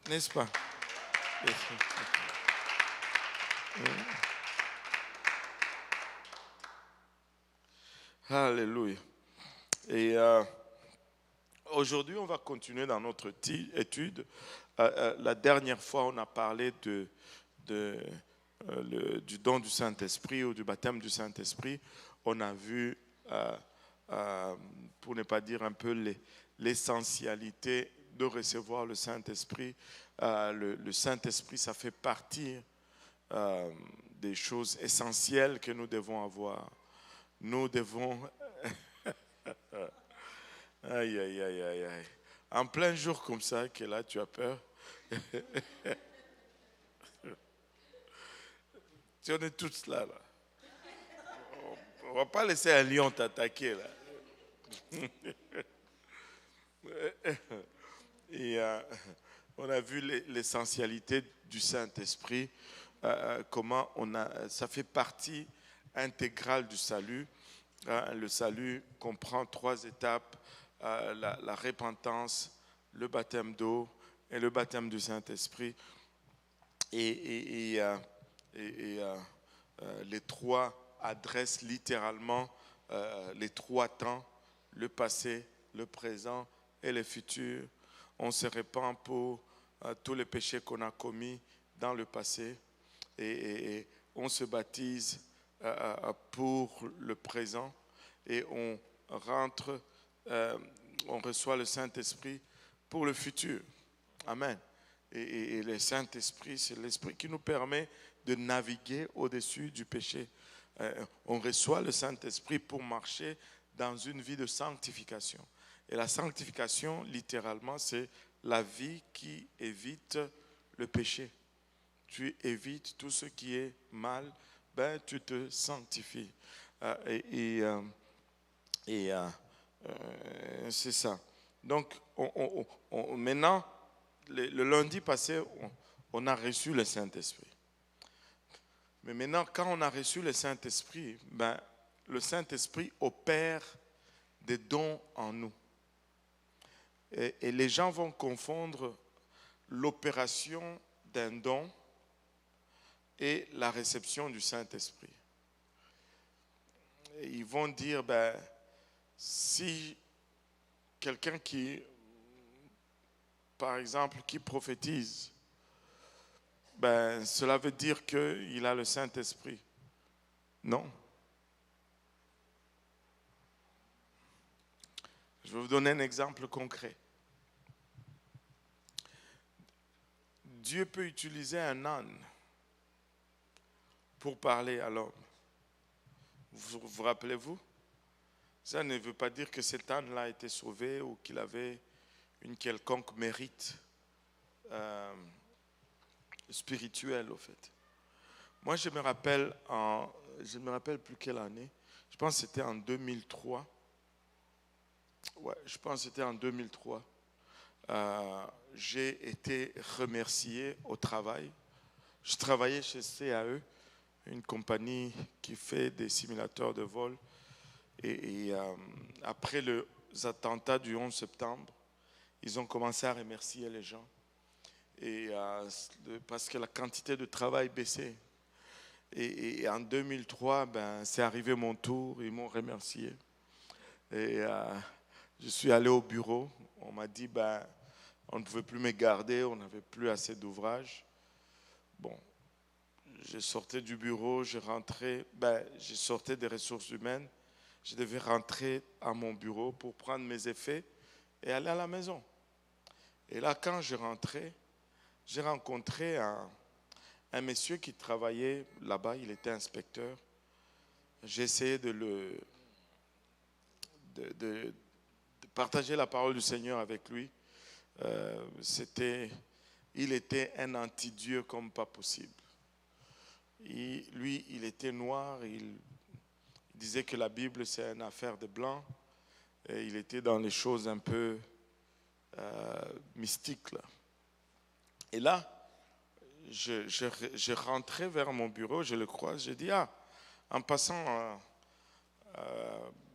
N'est-ce pas? Alléluia. Et aujourd'hui, on va continuer dans notre étude. La dernière fois, on a parlé du don du Saint-Esprit ou du baptême du Saint-Esprit. On a vu, pour ne pas dire un peu l'essentialité de recevoir le Saint-Esprit. Le Saint-Esprit, ça fait partie des choses essentielles que nous devons avoir. Nous devons... Aïe, aïe, aïe, aïe, aïe. En plein jour comme ça, que là, tu as peur. Si on est tous là. On ne va pas laisser un lion t'attaquer, là. Et on a vu l'essentialité du Saint-Esprit, comment ça fait partie intégrale du salut. Le salut comprend 3 étapes, la repentance, le baptême d'eau et le baptême du Saint-Esprit. Et les 3 adressent littéralement les 3 temps, le passé, le présent et le futur. On se répand pour tous les péchés qu'on a commis dans le passé et on se baptise pour le présent et on rentre, on reçoit le Saint-Esprit pour le futur. Amen. Et le Saint-Esprit, c'est l'Esprit qui nous permet de naviguer au-dessus du péché. On reçoit le Saint-Esprit pour marcher dans une vie de sanctification. Et la sanctification, littéralement, c'est la vie qui évite le péché. Tu évites tout ce qui est mal, ben tu te sanctifies. C'est ça. Donc, maintenant, le lundi passé, on a reçu le Saint-Esprit. Mais maintenant, quand on a reçu le Saint-Esprit, ben, le Saint-Esprit opère des dons en nous. Et les gens vont confondre l'opération d'un don et la réception du Saint-Esprit. Et ils vont dire, ben, si quelqu'un qui, par exemple, qui prophétise, ben, cela veut dire qu'il a le Saint-Esprit. Non. Je vais vous donner un exemple concret. Dieu peut utiliser un âne pour parler à l'homme. Vous rappelez-vous? Ça ne veut pas dire que cet âne-là a été sauvé ou qu'il avait une quelconque mérite spirituel, au fait. Moi, je me rappelle plus quelle année. Je pense que c'était en 2003. Ouais, je pense que c'était en 2003. J'ai été remercié au travail. Je travaillais chez CAE, une compagnie qui fait des simulateurs de vol. Et après les attentats du 11 septembre, ils ont commencé à remercier les gens. Et parce que la quantité de travail baissait. Et en 2003, ben, c'est arrivé mon tour, ils m'ont remercié. Et je suis allé au bureau, on m'a dit, ben, on ne pouvait plus me garder, on n'avait plus assez d'ouvrages. Bon, je sortais du bureau, je sortais des ressources humaines, je devais rentrer à mon bureau pour prendre mes effets et aller à la maison. Et là, quand je rentrais, j'ai rencontré un monsieur qui travaillait là-bas, il était inspecteur. J'ai essayé de partager la parole du Seigneur avec lui. Il était un anti-Dieu comme pas possible. Lui, il était noir, il disait que la Bible c'est une affaire de blancs. Et il était dans les choses un peu mystiques, là. Et là, je rentrais vers mon bureau, je le croise, je dis, en passant,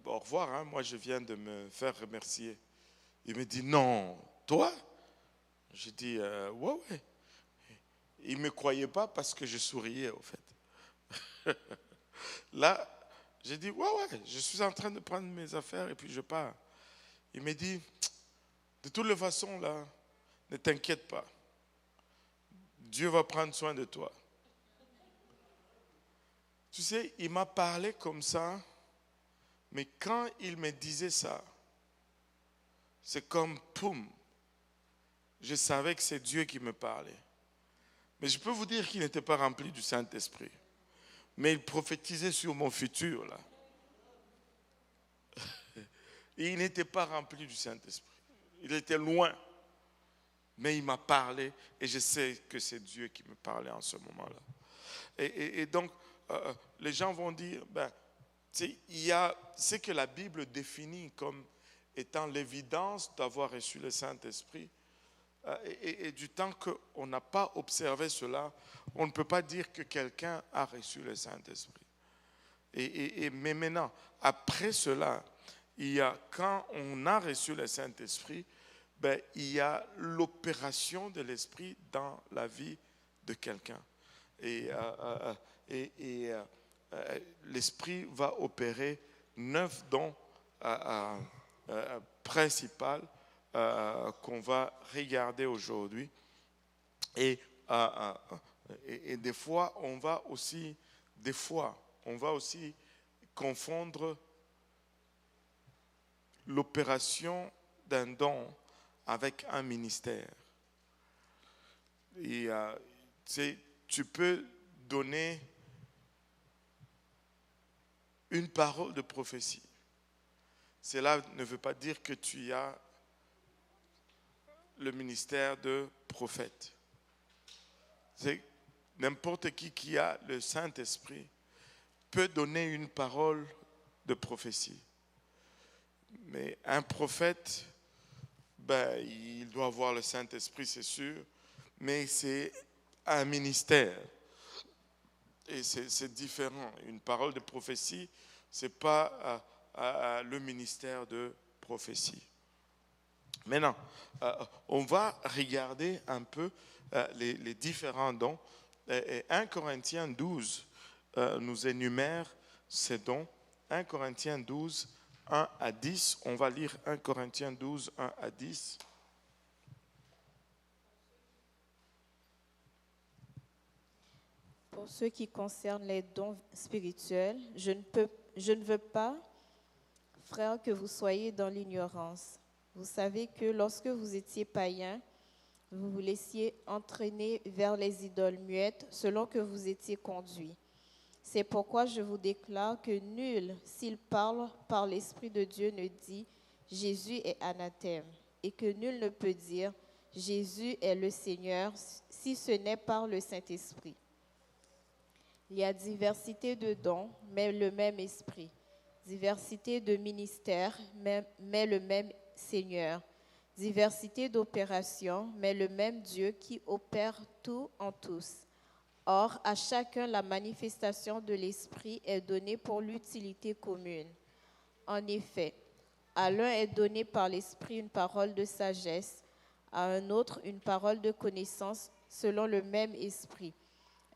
au revoir, hein, moi je viens de me faire remercier. Il me dit, non, toi? J'ai dit, ouais, ouais. Il ne me croyait pas parce que je souriais, au fait. Là, j'ai dit, ouais, ouais, je suis en train de prendre mes affaires et puis je pars. Il me dit, de toutes les façons, là, ne t'inquiète pas. Dieu va prendre soin de toi. Tu sais, il m'a parlé comme ça, mais quand il me disait ça, c'est comme, poum, je savais que c'est Dieu qui me parlait. Mais je peux vous dire qu'il n'était pas rempli du Saint-Esprit. Mais il prophétisait sur mon futur, là. Et il n'était pas rempli du Saint-Esprit. Il était loin. Mais il m'a parlé et je sais que c'est Dieu qui me parlait en ce moment-là. Et donc, les gens vont dire, ben, il y a ce que la Bible définit comme étant l'évidence d'avoir reçu le Saint-Esprit. Et du temps qu'on n'a pas observé cela, on ne peut pas dire que quelqu'un a reçu le Saint-Esprit. Mais maintenant, après cela, quand on a reçu le Saint-Esprit, ben, il y a l'opération de l'Esprit dans la vie de quelqu'un. Et l'Esprit va opérer 9 dons principaux qu'on va regarder aujourd'hui. Et des fois, on va aussi confondre l'opération d'un don avec un ministère. Et tu peux donner une parole de prophétie. Cela ne veut pas dire que tu as le ministère de prophète. C'est n'importe qui a le Saint-Esprit peut donner une parole de prophétie. Mais un prophète, ben, il doit avoir le Saint-Esprit, c'est sûr, mais c'est un ministère. Et c'est différent. Une parole de prophétie, ce n'est pas le ministère de prophétie. Maintenant, on va regarder un peu les différents dons. 1 Corinthiens 12 nous énumère ces dons. 1 Corinthiens 12, 1 à 10. On va lire 1 Corinthiens 12, 1 à 10. Pour ce qui concerne les dons spirituels, je ne veux pas, frères, que vous soyez dans l'ignorance. Vous savez que lorsque vous étiez païens, vous vous laissiez entraîner vers les idoles muettes selon que vous étiez conduits. C'est pourquoi je vous déclare que nul, s'il parle par l'Esprit de Dieu, ne dit « Jésus est anathème » et que nul ne peut dire « Jésus est le Seigneur » si ce n'est par le Saint-Esprit. Il y a diversité de dons, mais le même Esprit. Diversité de ministères, mais le même Seigneur. Diversité d'opérations, mais le même Dieu qui opère tout en tous. Or, à chacun, la manifestation de l'Esprit est donnée pour l'utilité commune. En effet, à l'un est donné par l'Esprit une parole de sagesse, à un autre une parole de connaissance selon le même Esprit,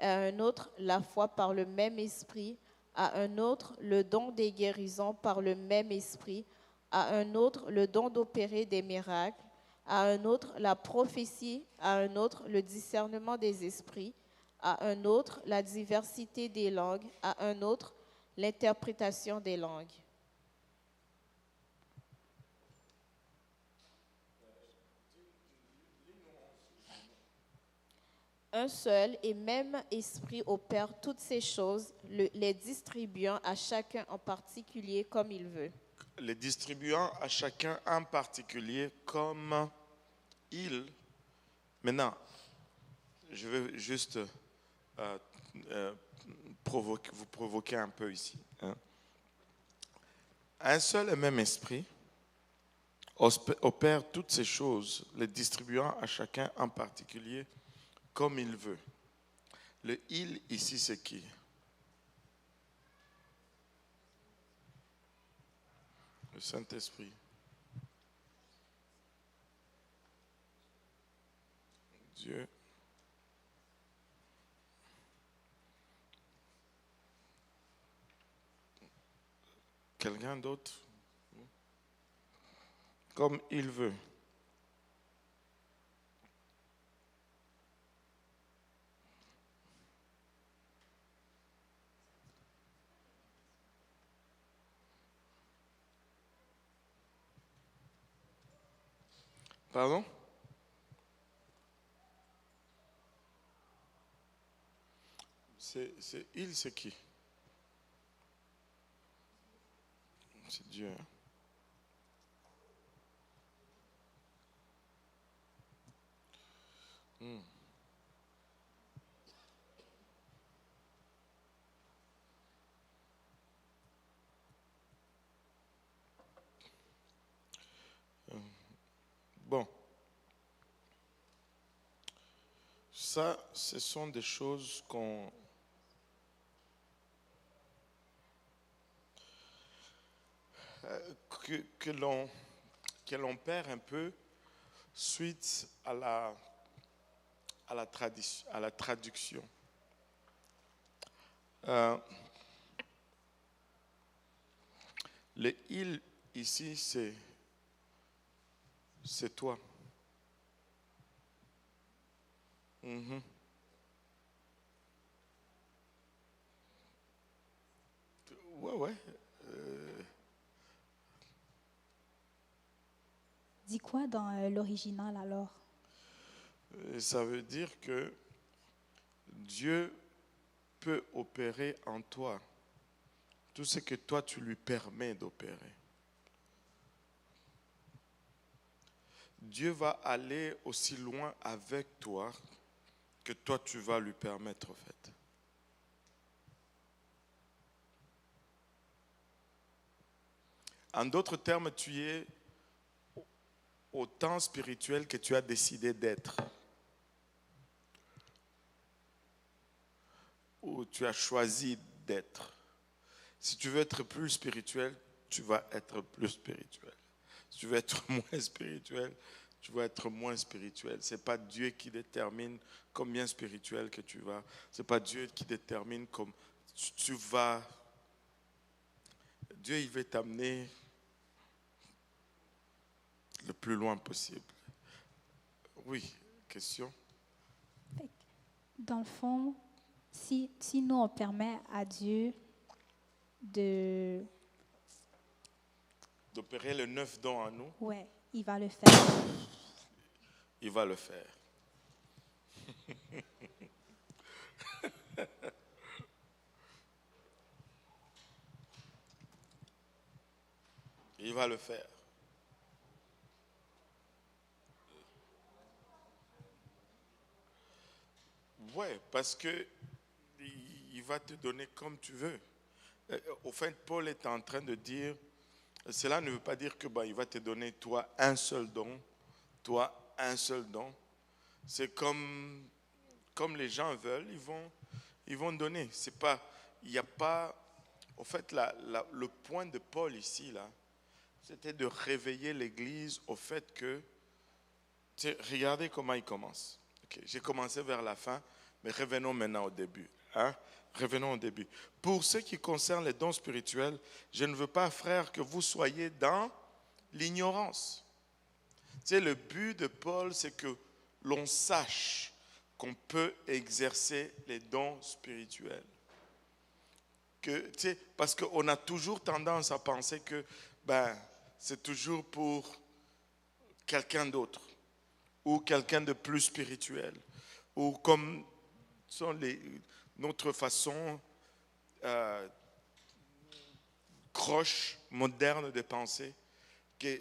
à un autre la foi par le même Esprit, à un autre le don des guérisons par le même Esprit, à un autre le don d'opérer des miracles, à un autre la prophétie, à un autre le discernement des esprits, à un autre la diversité des langues, à un autre l'interprétation des langues. Un seul et même esprit opère toutes ces choses, les distribuant à chacun en particulier comme il veut. Les distribuant à chacun en particulier comme il. Maintenant, je veux juste vous provoquer un peu ici. Hein. Un seul et même esprit opère toutes ces choses, les distribuant à chacun en particulier comme il veut. Le il ici, c'est qui? Le Saint-Esprit. Dieu. Quelqu'un d'autre? Comme il veut. Pardon? Il, c'est qui? C'est Dieu. Hein? Bon. Ça, ce sont des choses que l'on perd un peu suite à la traduction. Le il ici, c'est toi. Mm-hmm. Ouais. Dit quoi dans l'original alors? Ça veut dire que Dieu peut opérer en toi tout ce que toi tu lui permets d'opérer. Dieu va aller aussi loin avec toi que toi tu vas lui permettre en fait. En d'autres termes, tu es autant spirituel que tu as décidé d'être. Ou tu as choisi d'être. Si tu veux être plus spirituel, tu vas être plus spirituel. Si tu veux être moins spirituel, tu vas être moins spirituel. Ce n'est pas Dieu qui détermine combien spirituel que tu vas. Ce n'est pas Dieu qui détermine comme tu vas. Dieu, il veut t'amener le plus loin possible. Oui, question? Dans le fond, si nous, on permet à Dieu d'opérer le 9 dons en nous. Ouais, il va le faire. Il va le faire. Il va le faire. Ouais, parce que il va te donner comme tu veux. Au fait, Paul est en train de dire, cela ne veut pas dire que il va te donner toi un seul don, toi un seul don. C'est comme les gens veulent, ils vont donner. C'est pas, il n'y a pas. En fait, le point de Paul ici là, c'était de réveiller l'Église au fait que, regardez comment il commence. Okay, j'ai commencé vers la fin, mais revenons maintenant au début. Hein? Revenons au début. Pour ce qui concerne les dons spirituels, je ne veux pas, frères, que vous soyez dans l'ignorance. Le but de Paul, c'est que l'on sache qu'on peut exercer les dons spirituels. Parce qu'on a toujours tendance à penser que c'est toujours pour quelqu'un d'autre ou quelqu'un de plus spirituel ou comme sont notre façon croche, moderne de penser que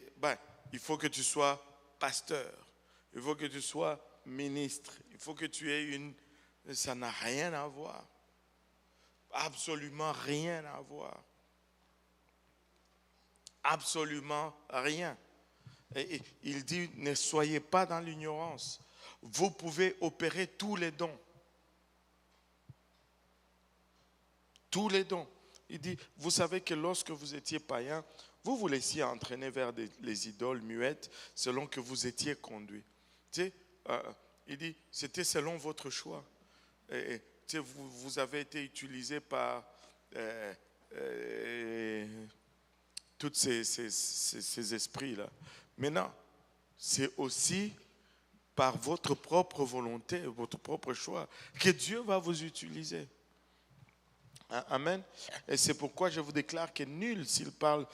il faut que tu sois pasteur, il faut que tu sois ministre, il faut que tu aies une... Ça n'a rien à voir. Absolument rien à voir. Absolument rien. Et il dit, ne soyez pas dans l'ignorance. Vous pouvez opérer tous les dons. Tous les dons. Il dit, vous savez que lorsque vous étiez païen, vous vous laissiez entraîner vers les idoles muettes selon que vous étiez conduit. il dit, c'était selon votre choix. Et, tu sais, vous avez été utilisé par tous ces esprits-là. Maintenant, c'est aussi par votre propre volonté, votre propre choix, que Dieu va vous utiliser. Amen. Et c'est pourquoi je vous déclare que nul, s'il parle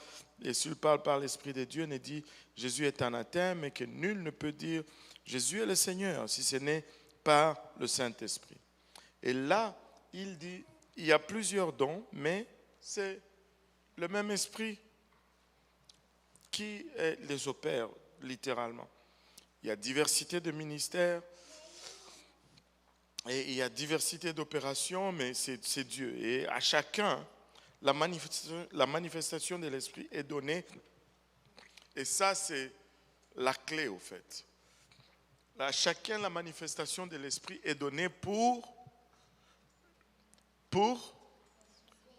par l'Esprit de Dieu, ne dit Jésus est anathème, et que nul ne peut dire Jésus est le Seigneur, si ce n'est par le Saint-Esprit. Et là, il dit, il y a plusieurs dons, mais c'est le même Esprit qui les opère littéralement. Il y a diversité de ministères, et il y a diversité d'opérations, mais c'est Dieu. Et à chacun, la manifestation de l'Esprit est donnée. Et ça, c'est la clé, au fait. À chacun, la manifestation de l'Esprit est donnée pour...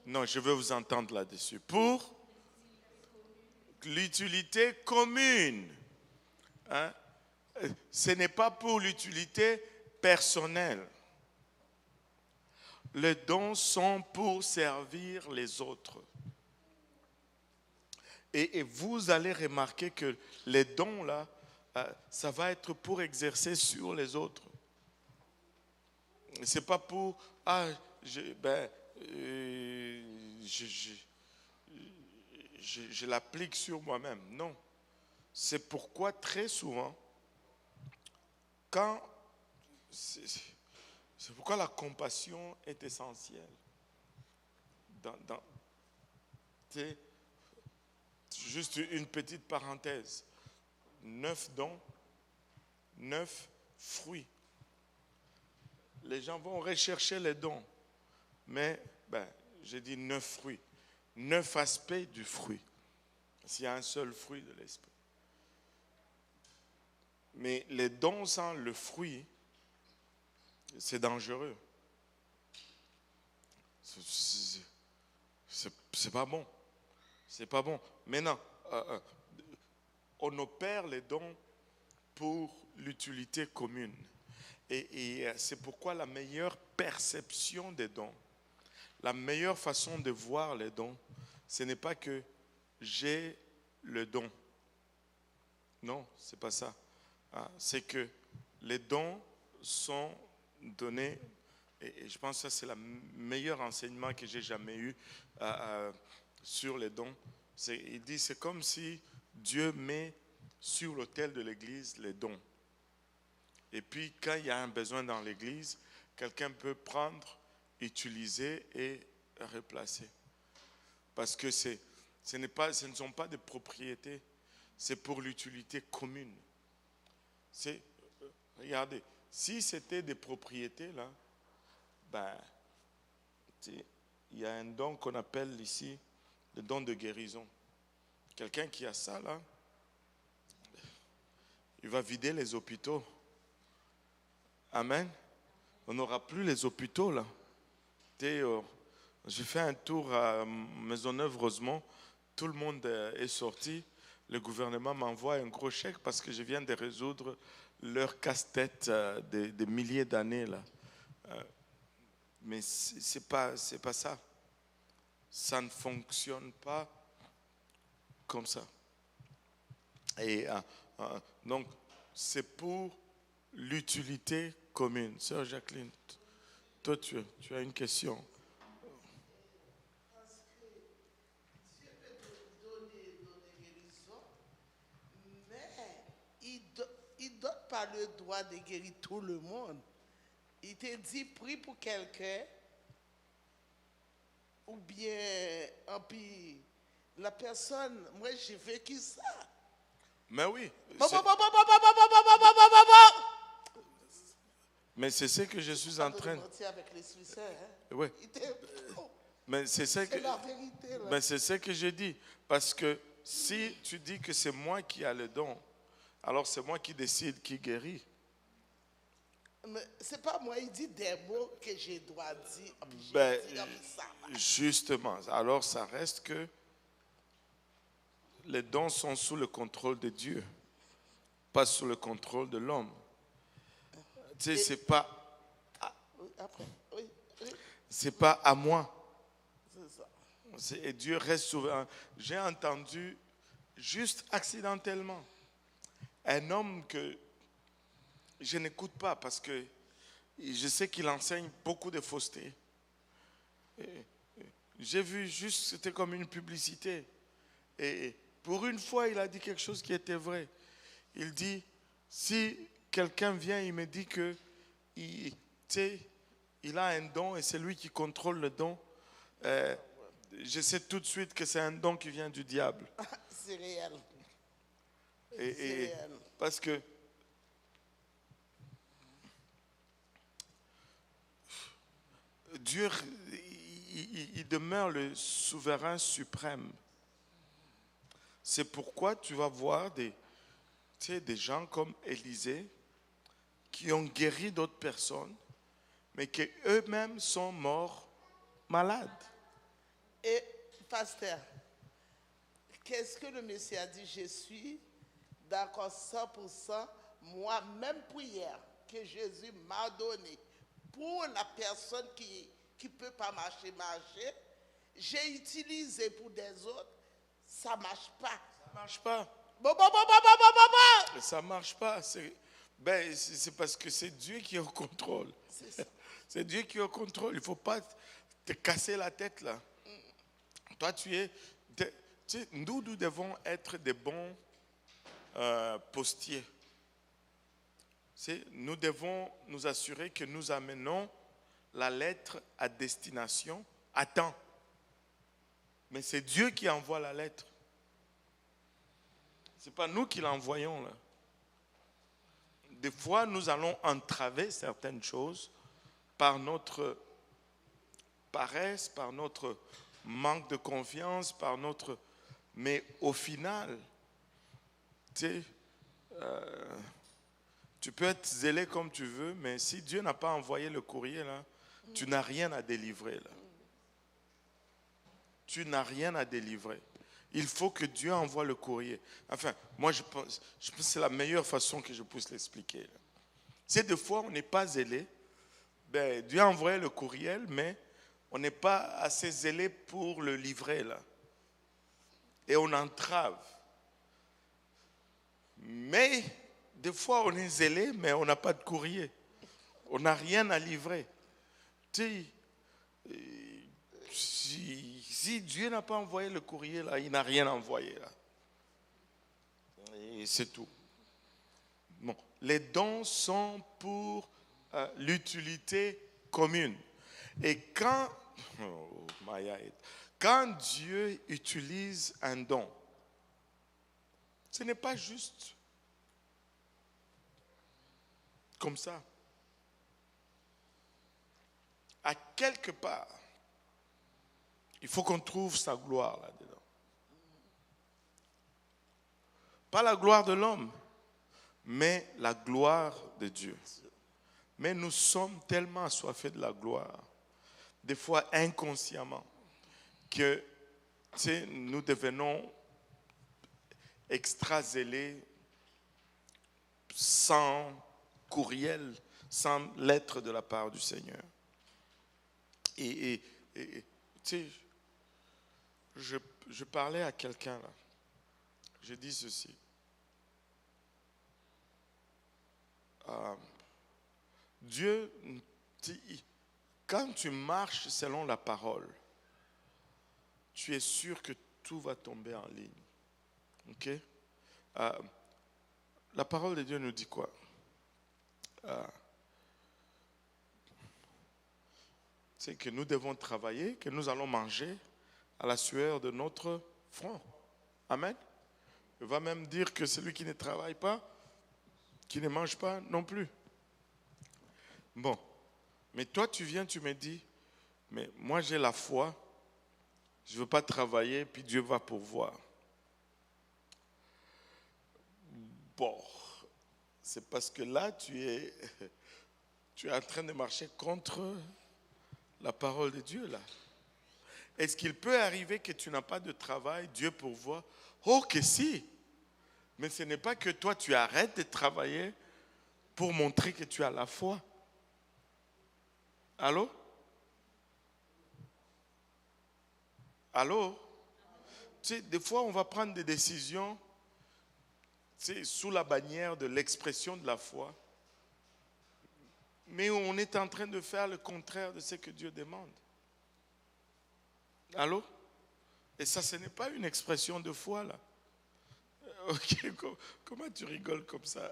Non, je veux vous entendre là-dessus. Pour l'utilité commune. Hein? Ce n'est pas pour l'utilité personnelle. Les dons sont pour servir les autres. Et vous allez remarquer que les dons, là, ça va être pour exercer sur les autres. Ce n'est pas pour, je l'applique sur moi-même. Non. C'est pourquoi très souvent, c'est pourquoi la compassion est essentielle. C'est juste une petite parenthèse. 9 dons, 9 fruits. Les gens vont rechercher les dons, mais j'ai dit 9 fruits, 9 aspects du fruit. S'il y a un seul fruit de l'esprit. Mais les dons sans le fruit, c'est dangereux. C'est pas bon. C'est pas bon. Maintenant, on opère les dons pour l'utilité commune. Et c'est pourquoi la meilleure perception des dons, la meilleure façon de voir les dons, ce n'est pas que j'ai le don. Non, c'est pas ça. C'est que les dons sont donnés, et je pense que ça c'est le meilleur enseignement que j'ai jamais eu sur les dons. Il dit c'est comme si Dieu met sur l'autel de l'église les dons. Et puis quand il y a un besoin dans l'église, quelqu'un peut prendre, utiliser et replacer. Parce que ce ne sont pas des propriétés, c'est pour l'utilité commune. Regardez, si c'était des propriétés, là, il y a un don qu'on appelle ici le don de guérison. Quelqu'un qui a ça, là, il va vider les hôpitaux. Amen. On n'aura plus les hôpitaux, là. J'ai fait un tour à Maisonneuve-Rosemont. Tout le monde est sorti. Le gouvernement m'envoie un gros chèque parce que je viens de résoudre leur casse-tête de milliers d'années, là. Mais c'est pas ça. Ça ne fonctionne pas comme ça. Et donc, c'est pour l'utilité commune. Sœur Jacqueline, toi, tu as une question. Parce que Dieu peut donner guérison, mais il ne donne pas le droit de guérir tout le monde. Il te dit, prie pour quelqu'un, ou bien, puis la personne, moi j'ai vécu ça. Mais oui. Mais c'est ce que je suis en train de... avec les Suisses, hein? Oui. Mais c'est ce que... la vérité, là. Mais c'est ce que je dis. Parce que si tu dis que c'est moi qui ai le don, alors c'est moi qui décide qui guérit. Mais c'est pas moi, il dit des mots que je dois dire. Justement, alors ça reste que les dons sont sous le contrôle de Dieu, pas sous le contrôle de l'homme. Tu sais, c'est pas, Oui, après, oui, oui, c'est pas à moi. c'est ça. Et Dieu reste souverain. J'ai entendu juste accidentellement un homme que je n'écoute pas parce que je sais qu'il enseigne beaucoup de fausseté. J'ai vu juste, c'était comme une publicité. Et pour une fois, il a dit quelque chose qui était vrai. Il dit, si quelqu'un vient, il me dit que tu sais, il a un don et c'est lui qui contrôle le don, je sais tout de suite que c'est un don qui vient du diable. C'est réel. Et C'est réel. parce que Dieu, il demeure le souverain suprême. C'est pourquoi tu vas voir tu sais, des gens comme Élisée qui ont guéri d'autres personnes, mais qui eux-mêmes sont morts malades. Et, pasteur, qu'est-ce que le Messie a dit? Je suis d'accord 100%, moi-même prière que Jésus m'a donnée pour la personne qui ne peut pas marcher, j'ai utilisé pour des autres, ça ne marche pas. Ça marche pas. Bon. Ça marche pas. C'est parce que c'est Dieu qui est au contrôle. C'est ça. C'est Dieu qui est au contrôle. Il ne faut pas te casser la tête là. Toi, tu sais, nous devons être des bons postiers. Nous devons nous assurer que nous amenons la lettre à destination à temps. Mais c'est Dieu qui envoie la lettre. Ce n'est pas nous qui l'envoyons là. Des fois, nous allons entraver certaines choses par notre paresse, par notre manque de confiance, mais au final, tu sais, tu peux être zélé comme tu veux, mais si Dieu n'a pas envoyé le courrier là, tu n'as rien à délivrer là. Tu n'as rien à délivrer. Il faut que Dieu envoie le courrier. Enfin, moi je pense que c'est la meilleure façon que je puisse l'expliquer là. C'est des fois on n'est pas zélé. Ben, Dieu a envoyé le courriel, mais on n'est pas assez zélé pour le livrer là. Et on entrave. Mais des fois on est zélé, mais on n'a pas de courrier. On n'a rien à livrer. Tu sais, si Dieu n'a pas envoyé le courrier là, il n'a rien envoyé là. Et c'est tout. Bon, les dons sont pour l'utilité commune. Et quand Dieu utilise un don, ce n'est pas juste comme ça. À quelque part, il faut qu'on trouve sa gloire là-dedans. Pas la gloire de l'homme, mais la gloire de Dieu. Mais nous sommes tellement assoiffés de la gloire, des fois inconsciemment, que nous devenons extra zélés, sans courriel, sans lettre de la part du Seigneur. Et tu sais, je parlais à quelqu'un là, je dis ceci. Dieu, quand tu marches selon la parole, tu es sûr que tout va tomber en ligne. Ok? La parole de Dieu nous dit quoi? C'est que nous devons travailler, que nous allons manger à la sueur de notre front. Amen. Il va même dire que celui qui ne travaille pas, qui ne mange pas non plus. Bon, mais toi tu viens, tu me dis, mais moi j'ai la foi, je ne veux pas travailler, puis Dieu va pourvoir. Bon, c'est parce que là tu es en train de marcher contre la parole de Dieu là. Est-ce qu'il peut arriver que tu n'as pas de travail, Dieu pourvoit? Oh que si, mais ce n'est pas que toi tu arrêtes de travailler pour montrer que tu as la foi. Allô? Allô? Tu sais, des fois, on va prendre des décisions, tu sais, sous la bannière de l'expression de la foi, mais on est en train de faire le contraire de ce que Dieu demande. Allô? Et ça, ce n'est pas une expression de foi, là. Ok, comment tu rigoles comme ça?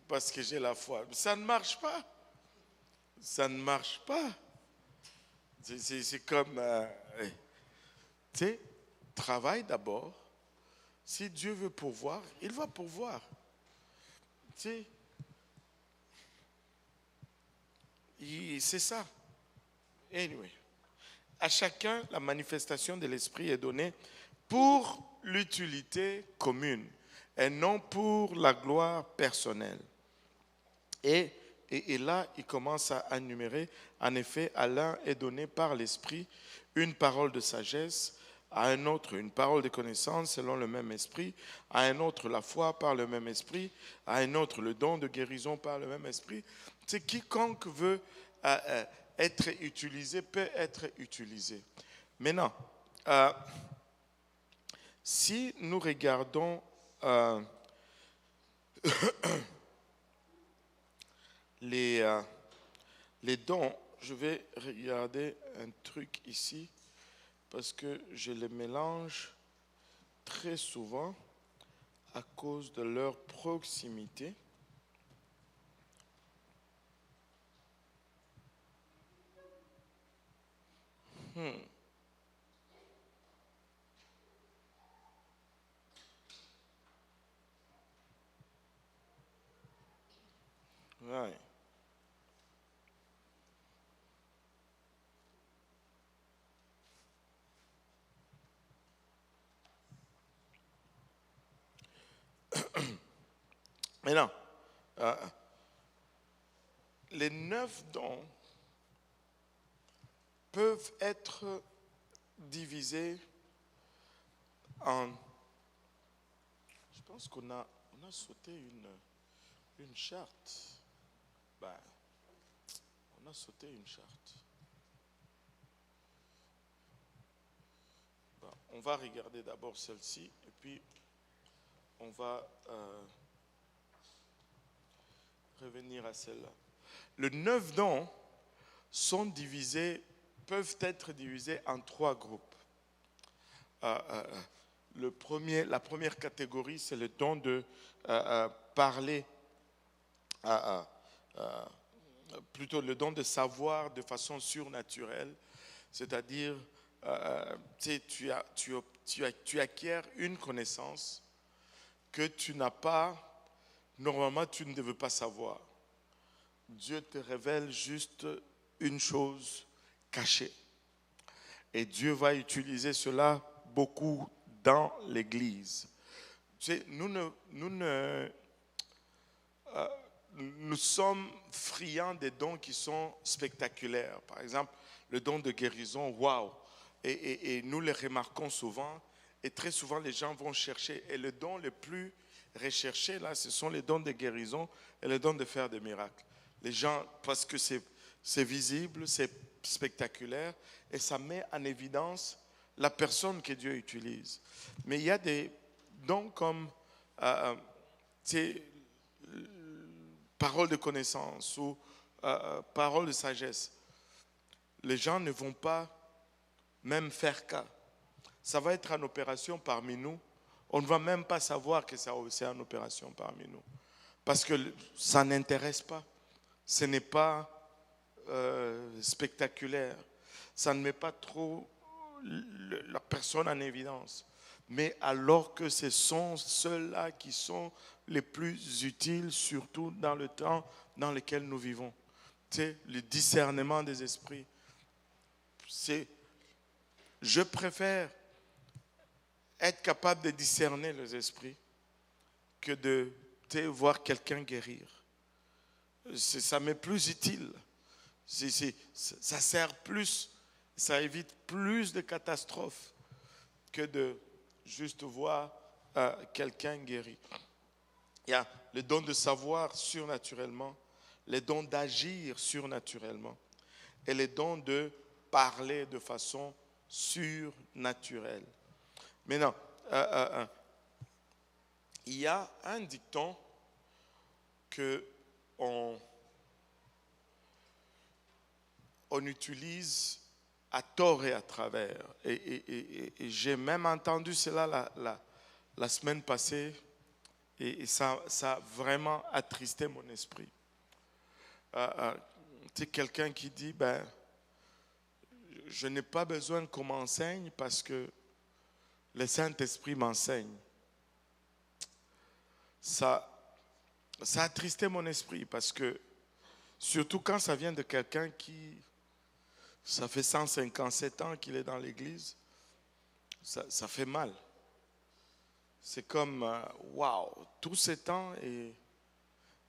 Parce que j'ai la foi. Ça ne marche pas. Ça ne marche pas. C'est comme, tu sais, travaille d'abord. Si Dieu veut pourvoir, il va pourvoir. Tu sais, c'est ça. Anyway, à chacun, la manifestation de l'esprit est donnée pour l'utilité commune et non pour la gloire personnelle. Et là, il commence à énumérer. En effet, à l'un est donné par l'esprit une parole de sagesse, à un autre une parole de connaissance selon le même esprit, à un autre la foi par le même esprit, à un autre le don de guérison par le même esprit. C'est quiconque veut être utilisé peut être utilisé. Maintenant, si nous regardons les dons, je vais regarder un truc ici parce que je les mélange très souvent à cause de leur proximité. Ouais. Maintenant, les 9 dons peuvent être divisés en... Je pense qu'on a sauté une charte. Ben, on a sauté une charte. Ben, on va regarder d'abord celle-ci et puis on va revenir à celle-là. Les 9 dons sont divisés, peuvent être divisés en 3 groupes. La première catégorie, c'est le don de parler, plutôt le don de savoir de façon surnaturelle, c'est-à-dire tu acquiers une connaissance que tu n'as pas, normalement tu ne veux pas savoir. Dieu te révèle juste une chose cachée. Et Dieu va utiliser cela beaucoup dans l'Église. Tu sais, nous sommes friands des dons qui sont spectaculaires. Par exemple, le don de guérison, waouh! Et nous les remarquons souvent. Et très souvent, les gens vont chercher. Et le don le plus recherché, là, ce sont les dons de guérison et le don de faire des miracles. Les gens, parce que c'est visible, c'est spectaculaire, et ça met en évidence la personne que Dieu utilise. Mais il y a des dons comme parole de connaissance ou parole de sagesse. Les gens ne vont pas même faire cas. Ça va être en opération parmi nous. On ne va même pas savoir que c'est en opération parmi nous. Parce que ça n'intéresse pas. Ce n'est pas spectaculaire. Ça ne met pas trop la personne en évidence. Mais alors que ce sont ceux-là qui sont les plus utiles, surtout dans le temps dans lequel nous vivons. C'est le discernement des esprits. Je préfère être capable de discerner les esprits que de voir quelqu'un guérir. Ça m'est plus utile. Ça sert plus, ça évite plus de catastrophes que de juste voir quelqu'un guéri. Il y a le don de savoir surnaturellement, les dons d'agir surnaturellement et les dons de parler de façon surnaturelle. Maintenant, il y a un dicton que on utilise à tort et à travers. Et j'ai même entendu cela la semaine passée et ça a vraiment attristé mon esprit. C'est quelqu'un qui dit, ben, je n'ai pas besoin qu'on m'enseigne parce que le Saint-Esprit m'enseigne. Ça a attristé mon esprit parce que, surtout quand ça vient de quelqu'un qui, ça fait 157 ans qu'il est dans l'église, ça fait mal. C'est comme, waouh, tous ces temps et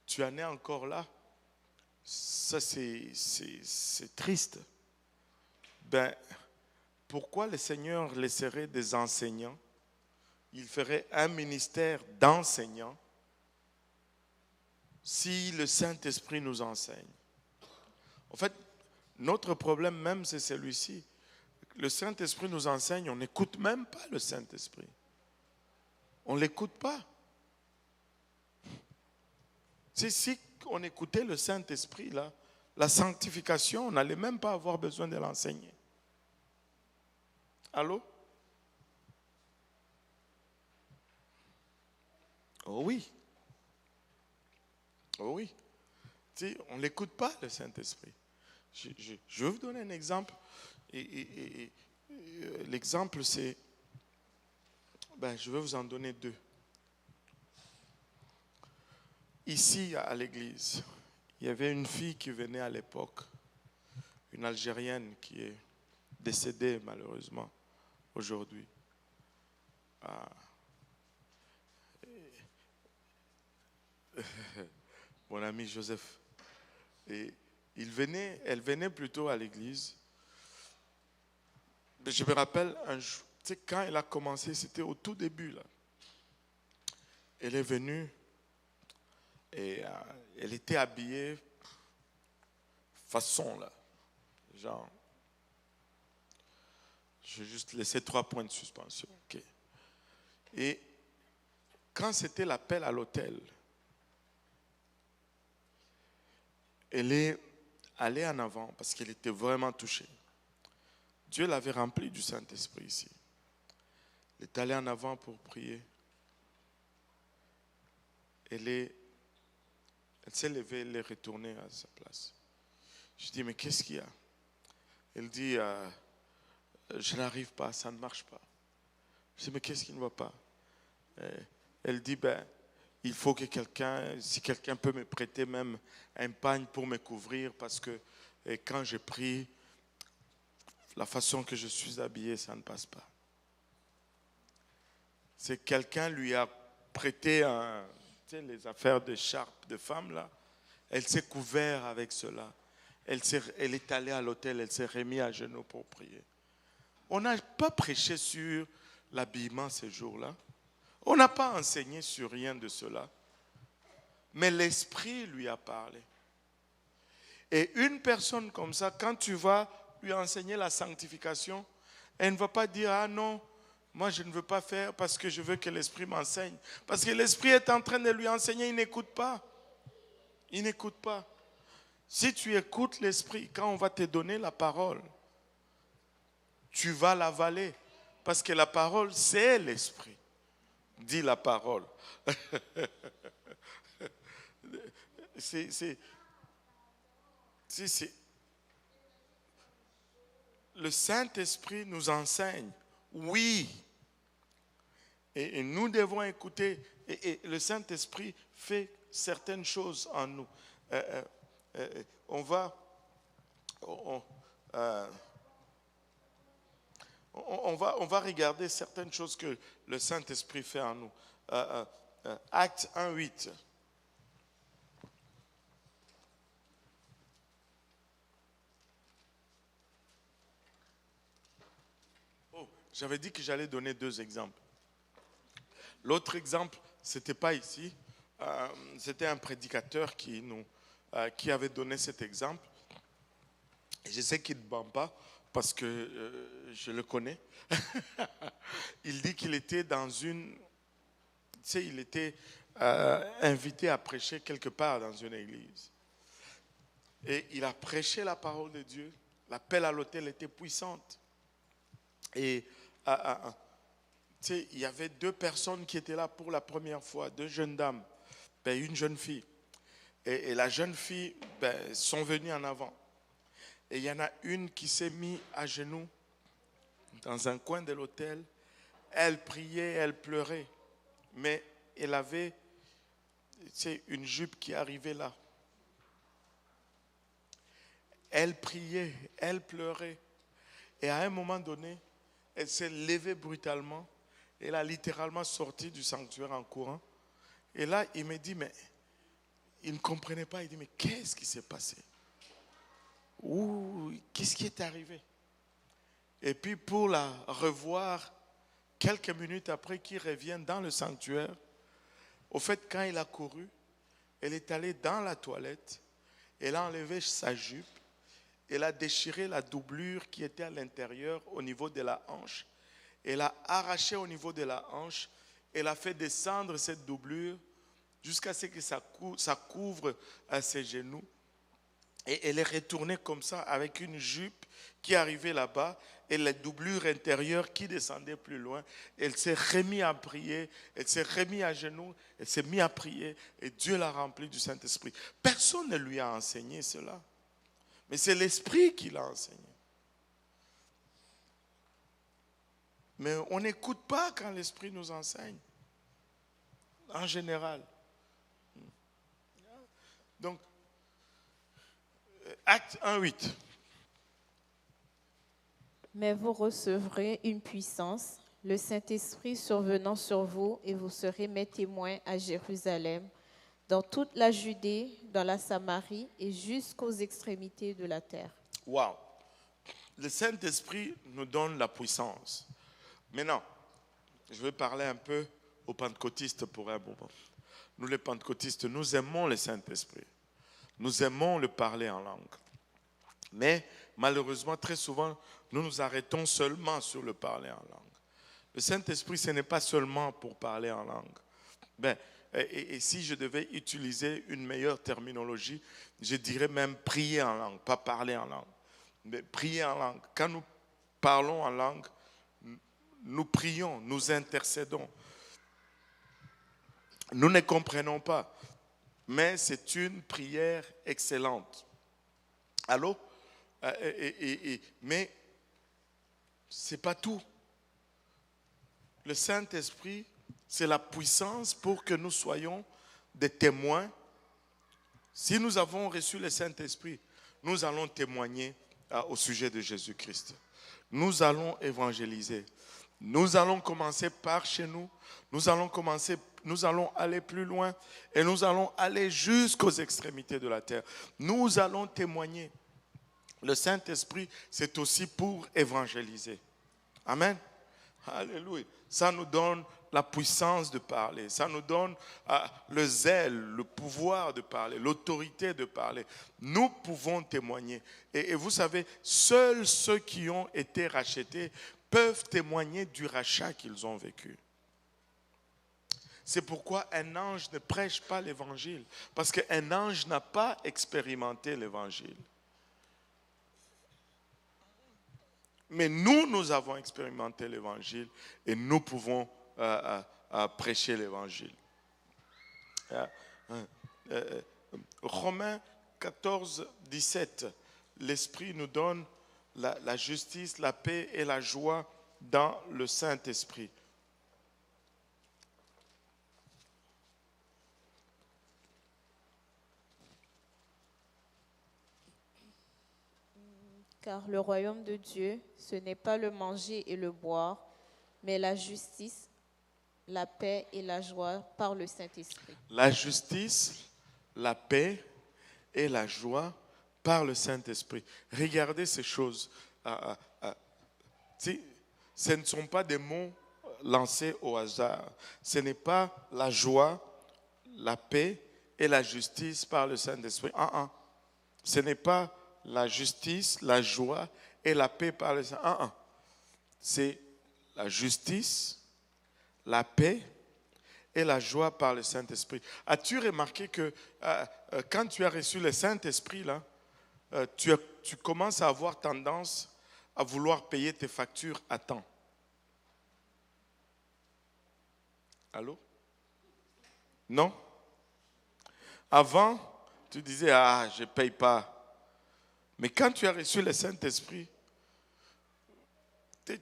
tu en es encore là. Ça, c'est triste. Ben, pourquoi le Seigneur laisserait des enseignants? Il ferait un ministère d'enseignants si le Saint-Esprit nous enseigne. En fait, notre problème même, c'est celui-ci. Le Saint-Esprit nous enseigne, on n'écoute même pas le Saint-Esprit. On ne l'écoute pas. Si on écoutait le Saint-Esprit, là, la sanctification, on n'allait même pas avoir besoin de l'enseigner. Allô? Oh oui. Oh oui. On ne l'écoute pas, le Saint-Esprit. Je vais vous donner un exemple. Et l'exemple, c'est... Ben, je vais vous en donner deux. Ici, à l'église, il y avait une fille qui venait à l'époque, une Algérienne qui est décédée malheureusement aujourd'hui. Mon ami Joseph. Et elle venait plutôt à l'église. Je me rappelle, quand elle a commencé, c'était au tout début. Là. Elle est venue et elle était habillée façon, là. Genre, je vais juste laisser 3 points de suspension. Okay. Et quand c'était l'appel à l'autel, elle est allée en avant parce qu'elle était vraiment touchée. Dieu l'avait remplie du Saint-Esprit ici. Elle est allée en avant pour prier. Elle s'est levée, elle est retournée à sa place. Je dis, mais qu'est-ce qu'il y a? Elle dit, je n'arrive pas, ça ne marche pas. Je dis, mais qu'est-ce qui ne va pas? Elle dit, ben, il faut que si quelqu'un peut me prêter même un pagne pour me couvrir, parce que quand je prie, la façon que je suis habillé, ça ne passe pas. C'est quelqu'un lui a prêté les affaires de charpe de femme là. Elle s'est couverte avec cela. Elle est allée à l'autel, elle s'est remise à genoux pour prier. On n'a pas prêché sur l'habillement ces jours-là. On n'a pas enseigné sur rien de cela. Mais l'Esprit lui a parlé. Et une personne comme ça, quand tu vas lui enseigner la sanctification, elle ne va pas dire, ah non, moi je ne veux pas faire parce que je veux que l'Esprit m'enseigne. Parce que l'Esprit est en train de lui enseigner, il n'écoute pas. Il n'écoute pas. Si tu écoutes l'Esprit, quand on va te donner la parole, tu vas l'avaler. Parce que la parole, c'est l'Esprit. Dit la parole. Le Saint-Esprit nous enseigne. Oui. Et nous devons écouter. Et le Saint-Esprit fait certaines choses en nous. On va regarder certaines choses que le Saint-Esprit fait en nous. Acte 1:8. Oh, j'avais dit que j'allais donner 2 exemples. L'autre exemple, ce n'était pas ici. C'était un prédicateur qui avait donné cet exemple. Je sais qu'il ne ment pas parce que je le connais. Il dit qu'il était dans une... Tu sais, il était invité à prêcher quelque part dans une église. Et il a prêché la parole de Dieu. L'appel à l'autel était puissante. Et tu sais, il y avait 2 personnes qui étaient là pour la première fois, 2 jeunes dames, une jeune fille. Et la jeune fille sont venues en avant. Et il y en a une qui s'est mise à genoux dans un coin de l'autel. Elle priait, elle pleurait. Mais elle avait, tu sais, une jupe qui arrivait là. Elle priait, elle pleurait. Et à un moment donné, elle s'est levée brutalement. Elle a littéralement sorti du sanctuaire en courant. Et là, il me dit, mais il ne comprenait pas. Il dit, mais qu'est-ce qui s'est passé? Qu'est-ce qui est arrivé? Et puis pour la revoir, quelques minutes après qu'il revienne dans le sanctuaire, au fait, quand il a couru, elle est allée dans la toilette, elle a enlevé sa jupe, elle a déchiré la doublure qui était à l'intérieur au niveau de la hanche, elle a arraché au niveau de la hanche, elle a fait descendre cette doublure jusqu'à ce que ça couvre à ses genoux. Et elle est retournée comme ça avec une jupe qui arrivait là-bas et la doublure intérieure qui descendait plus loin. Elle s'est remise à prier, elle s'est remise à genoux, elle s'est mise à prier et Dieu l'a remplie du Saint-Esprit. Personne ne lui a enseigné cela, mais c'est l'Esprit qui l'a enseigné. Mais on n'écoute pas quand l'Esprit nous enseigne, en général. Donc, Acte 1:8. Mais vous recevrez une puissance, le Saint-Esprit survenant sur vous, et vous serez mes témoins à Jérusalem, dans toute la Judée, dans la Samarie et jusqu'aux extrémités de la terre. Wow. Le Saint-Esprit nous donne la puissance. Maintenant, je vais parler un peu aux pentecôtistes pour un moment. Nous, les pentecôtistes, nous aimons le Saint-Esprit. Nous aimons le parler en langue. Mais malheureusement, très souvent, nous nous arrêtons seulement sur le parler en langue. Le Saint-Esprit, ce n'est pas seulement pour parler en langue. Et si je devais utiliser une meilleure terminologie, je dirais même prier en langue, pas parler en langue. Mais prier en langue. Quand nous parlons en langue, nous prions, nous intercédons. Nous ne comprenons pas, mais c'est une prière excellente. Allô? Mais ce n'est pas tout. Le Saint-Esprit, c'est la puissance pour que nous soyons des témoins. Si nous avons reçu le Saint-Esprit, nous allons témoigner au sujet de Jésus-Christ. Nous allons évangéliser. Nous allons commencer par chez nous. Nous allons aller plus loin et nous allons aller jusqu'aux extrémités de la terre. Nous allons témoigner. Le Saint-Esprit, c'est aussi pour évangéliser. Amen. Alléluia. Ça nous donne la puissance de parler. Ça nous donne le zèle, le pouvoir de parler, l'autorité de parler. Nous pouvons témoigner. Et vous savez, seuls ceux qui ont été rachetés peuvent témoigner du rachat qu'ils ont vécu. C'est pourquoi un ange ne prêche pas l'évangile. Parce qu'un ange n'a pas expérimenté l'évangile. Mais nous avons expérimenté l'évangile et nous pouvons prêcher l'évangile. Romains 14, 17, l'Esprit nous donne la justice, la paix et la joie dans le Saint-Esprit. Car le royaume de Dieu, ce n'est pas le manger et le boire, mais la justice, la paix et la joie par le Saint-Esprit. La justice, la paix et la joie par le Saint-Esprit. Regardez ces choses. Ce ne sont pas des mots lancés au hasard. Ce n'est pas la joie, la paix et la justice par le Saint-Esprit. Ce n'est pas la justice, la joie et la paix par le Saint-Esprit. C'est la justice, la paix et la joie par le Saint-Esprit. As-tu remarqué que quand tu as reçu le Saint-Esprit, là, tu commences à avoir tendance à vouloir payer tes factures à temps? Allô? Non? Avant, tu disais, je ne paye pas. Mais quand tu as reçu le Saint-Esprit,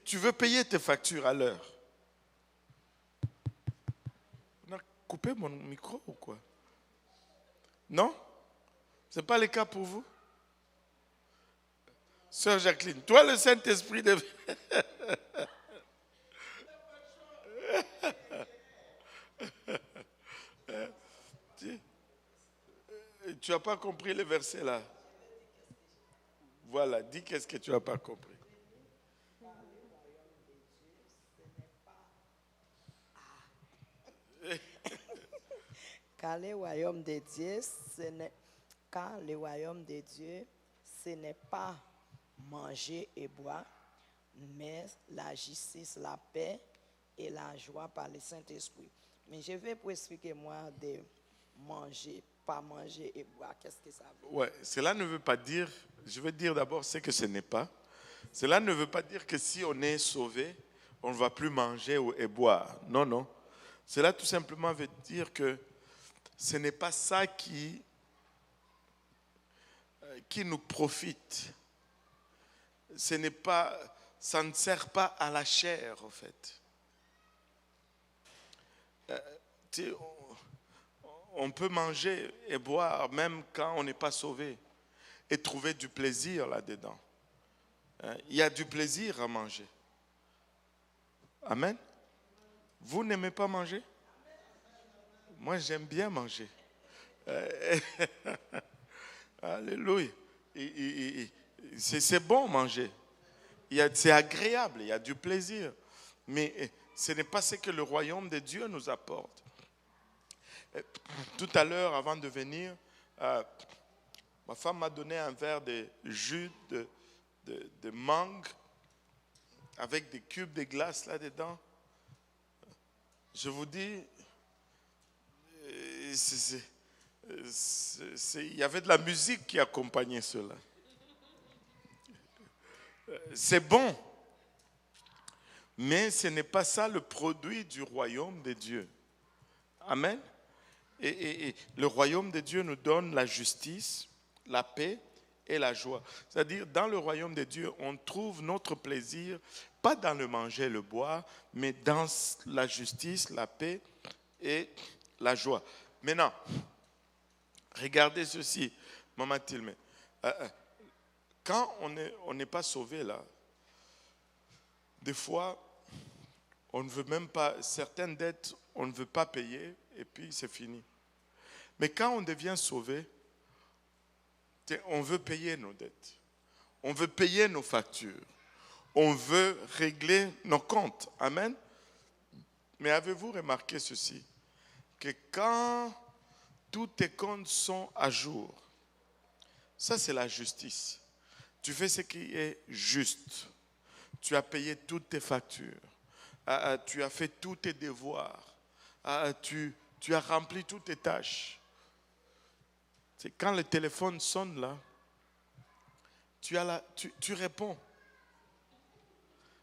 tu veux payer tes factures à l'heure. On a coupé mon micro ou quoi? Non? Ce n'est pas le cas pour vous? Sœur Jacqueline, toi le Saint-Esprit de... Tu n'as pas compris le verset là. Voilà, dis qu'est-ce que tu n'as pas compris. Car le royaume de Dieu, ce n'est pas manger et boire, mais la justice, la paix et la joie par le Saint-Esprit. Mais je vais vous expliquer moi de manger, pas manger et boire. Qu'est-ce que ça veut dire? Ouais, cela ne veut pas dire, je vais dire d'abord ce que ce n'est pas. Cela ne veut pas dire que si on est sauvé, on ne va plus manger et boire. Non, non. Cela tout simplement veut dire que ce n'est pas ça qui nous profite. Ça ne sert pas à la chair, en fait. On peut manger et boire même quand on n'est pas sauvé et trouver du plaisir là-dedans. Il y a du plaisir à manger. Amen. Vous n'aimez pas manger? Moi, j'aime bien manger. Alléluia. C'est bon manger. C'est agréable, il y a du plaisir. Mais ce n'est pas ce que le royaume de Dieu nous apporte. Tout à l'heure, avant de venir, ma femme m'a donné un verre de jus de mangue avec des cubes de glace là-dedans. Je vous dis, il y avait de la musique qui accompagnait cela. C'est bon, mais ce n'est pas ça le produit du royaume de Dieu. Amen. Et le royaume de Dieu nous donne la justice, la paix et la joie. C'est-à-dire, dans le royaume de Dieu, on trouve notre plaisir, pas dans le manger et le boire, mais dans la justice, la paix et la joie. Maintenant, regardez ceci, Maman Tilme. Quand on n'est pas sauvé là, des fois, on ne veut même pas, certaines dettes, on ne veut pas payer et puis c'est fini. Mais quand on devient sauvé, on veut payer nos dettes. On veut payer nos factures. On veut régler nos comptes. Amen. Mais avez-vous remarqué ceci? Que quand tous tes comptes sont à jour, ça c'est la justice. Tu fais ce qui est juste. Tu as payé toutes tes factures. Tu as fait tous tes devoirs. Tu as rempli toutes tes tâches. C'est quand le téléphone sonne là, tu réponds.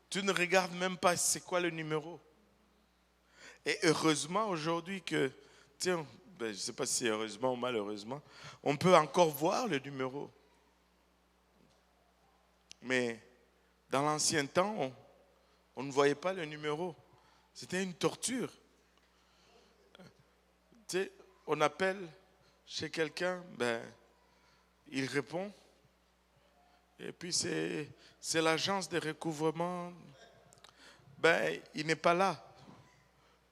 Tu ne regardes même pas c'est quoi le numéro. Et heureusement aujourd'hui que, je ne sais pas si heureusement ou malheureusement, on peut encore voir le numéro. Mais dans l'ancien temps, on ne voyait pas le numéro. C'était une torture. On appelle chez quelqu'un, il répond. Et puis c'est l'agence de recouvrement. Il n'est pas là.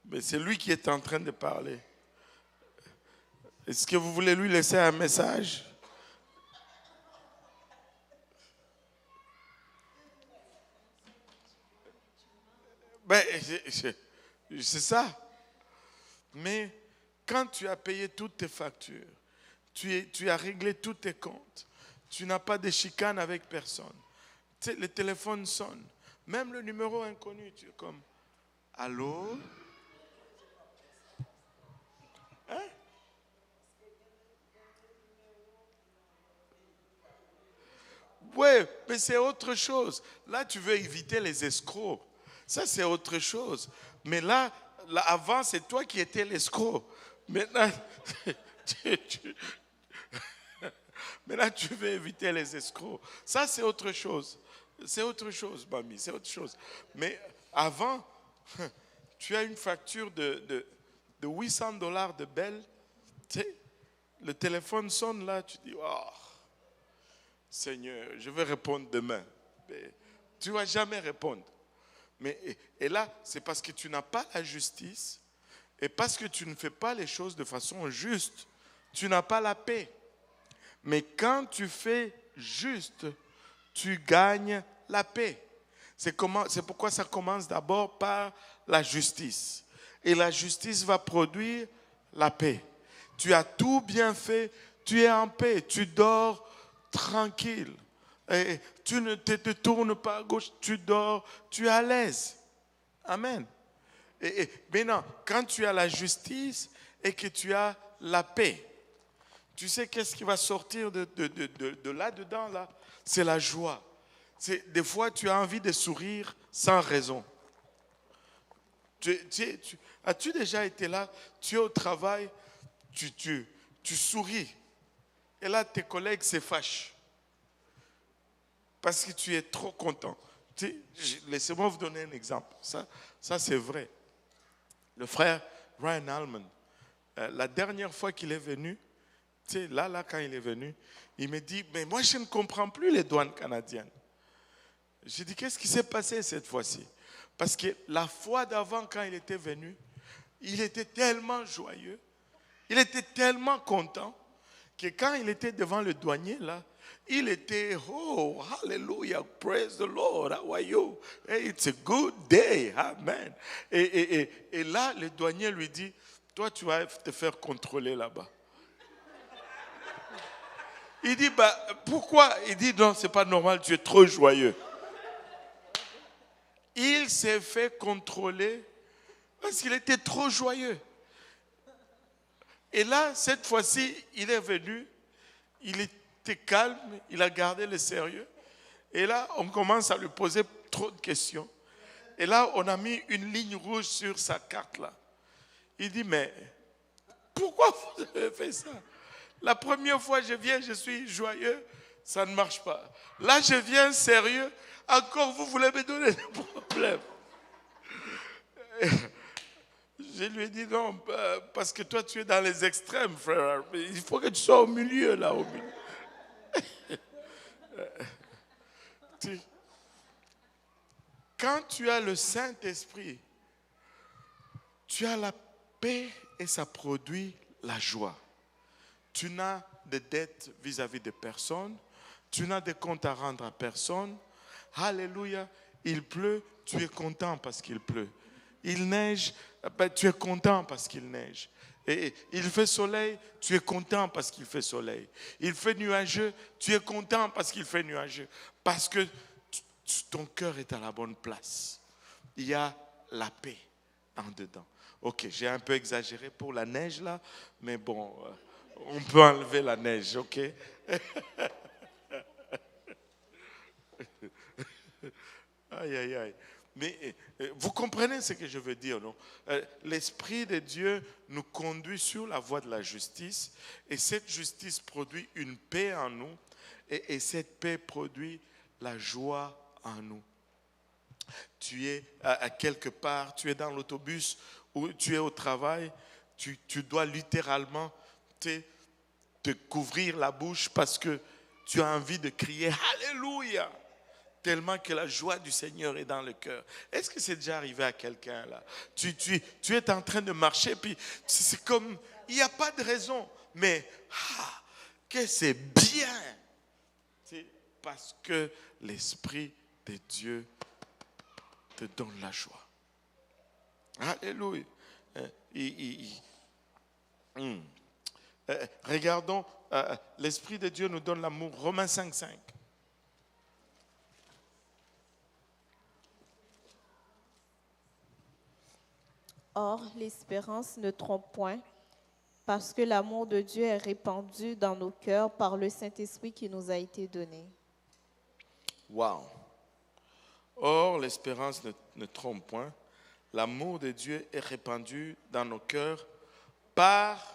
Mais c'est lui qui est en train de parler. Est-ce que vous voulez lui laisser un message? Ben, c'est ça. Mais quand tu as payé toutes tes factures, tu as réglé tous tes comptes, tu n'as pas de chicane avec personne, tu sais, le téléphone sonne, même le numéro inconnu, tu es comme, allô? Hein? Oui, mais c'est autre chose. Là, tu veux éviter les escrocs. Ça, c'est autre chose. Mais là, avant, c'est toi qui étais l'escroc. Maintenant, tu- maintenant, tu veux éviter les escrocs. Ça, c'est autre chose. C'est autre chose, mamie, c'est autre chose. Mais avant, tu as une facture de $800 de Bell. Tu sais, le téléphone sonne là, tu dis, oh, Seigneur, je vais répondre demain. Mais tu ne vas jamais répondre. Mais, et là, c'est parce que tu n'as pas la justice et parce que tu ne fais pas les choses de façon juste. Tu n'as pas la paix. Mais quand tu fais juste, tu gagnes la paix. C'est pourquoi ça commence d'abord par la justice. Et la justice va produire la paix. Tu as tout bien fait, tu es en paix, tu dors tranquille. Et tu ne te tournes pas à gauche, tu dors, tu es à l'aise. Amen. Et maintenant, quand tu as la justice et que tu as la paix, tu sais qu'est-ce qui va sortir de là-dedans, là? C'est la joie. Des fois, tu as envie de sourire sans raison. As-tu déjà été là? Tu es au travail, tu souris. Et là, tes collègues se fâchent. Parce que tu es trop content. Laissez-moi vous donner un exemple. Ça c'est vrai. Le frère Ryan Allman, la dernière fois qu'il est venu, là, quand il est venu, il me dit, mais moi, je ne comprends plus les douanes canadiennes. J'ai dit, qu'est-ce qui s'est passé cette fois-ci? Parce que la fois d'avant, quand il était venu, il était tellement joyeux, il était tellement content, que quand il était devant le douanier, là, il était, oh, hallelujah, praise the Lord, how are you? Hey, it's a good day, amen. Et là, le douanier lui dit, toi, tu vas te faire contrôler là-bas. Il dit, pourquoi? Il dit, non, c'est pas normal, tu es trop joyeux. Il s'est fait contrôler parce qu'il était trop joyeux. Et là, cette fois-ci, il est venu, il était calme, il a gardé le sérieux. Et là, on commence à lui poser trop de questions. Et là, on a mis une ligne rouge sur sa carte là. Il dit, mais pourquoi vous avez fait ça? La première fois je viens, je suis joyeux, ça ne marche pas. Là, je viens sérieux, encore vous voulez me donner des problèmes. Je lui ai dit non, parce que toi tu es dans les extrêmes, frère. Il faut que tu sois au milieu, là, au milieu. Quand tu as le Saint-Esprit, tu as la paix et ça produit la joie. Tu n'as de dettes vis-à-vis de personne. Tu n'as de comptes à rendre à personne. Alléluia. Il pleut, tu es content parce qu'il pleut. Il neige, tu es content parce qu'il neige. Et il fait soleil, tu es content parce qu'il fait soleil. Il fait nuageux, tu es content parce qu'il fait nuageux. Parce que ton cœur est à la bonne place. Il y a la paix en dedans. Ok, j'ai un peu exagéré pour la neige là, mais bon, on peut enlever la neige, ok? Aïe, aïe, aïe. Mais vous comprenez ce que je veux dire, non? L'Esprit de Dieu nous conduit sur la voie de la justice et cette justice produit une paix en nous et cette paix produit la joie en nous. Tu es à quelque part, tu es dans l'autobus ou tu es au travail, tu dois littéralement te couvrir la bouche parce que tu as envie de crier Alléluia, tellement que la joie du Seigneur est dans le cœur. Est-ce que c'est déjà arrivé à quelqu'un là? Tu es en train de marcher, puis c'est comme, il n'y a pas de raison, mais que c'est bien. C'est parce que l'Esprit de Dieu te donne la joie. Alléluia. Regardons, l'Esprit de Dieu nous donne l'amour. Romains 5:5. Or, l'espérance ne trompe point, parce que l'amour de Dieu est répandu dans nos cœurs par le Saint-Esprit qui nous a été donné. Wow. Or, l'espérance ne trompe point. L'amour de Dieu est répandu dans nos cœurs par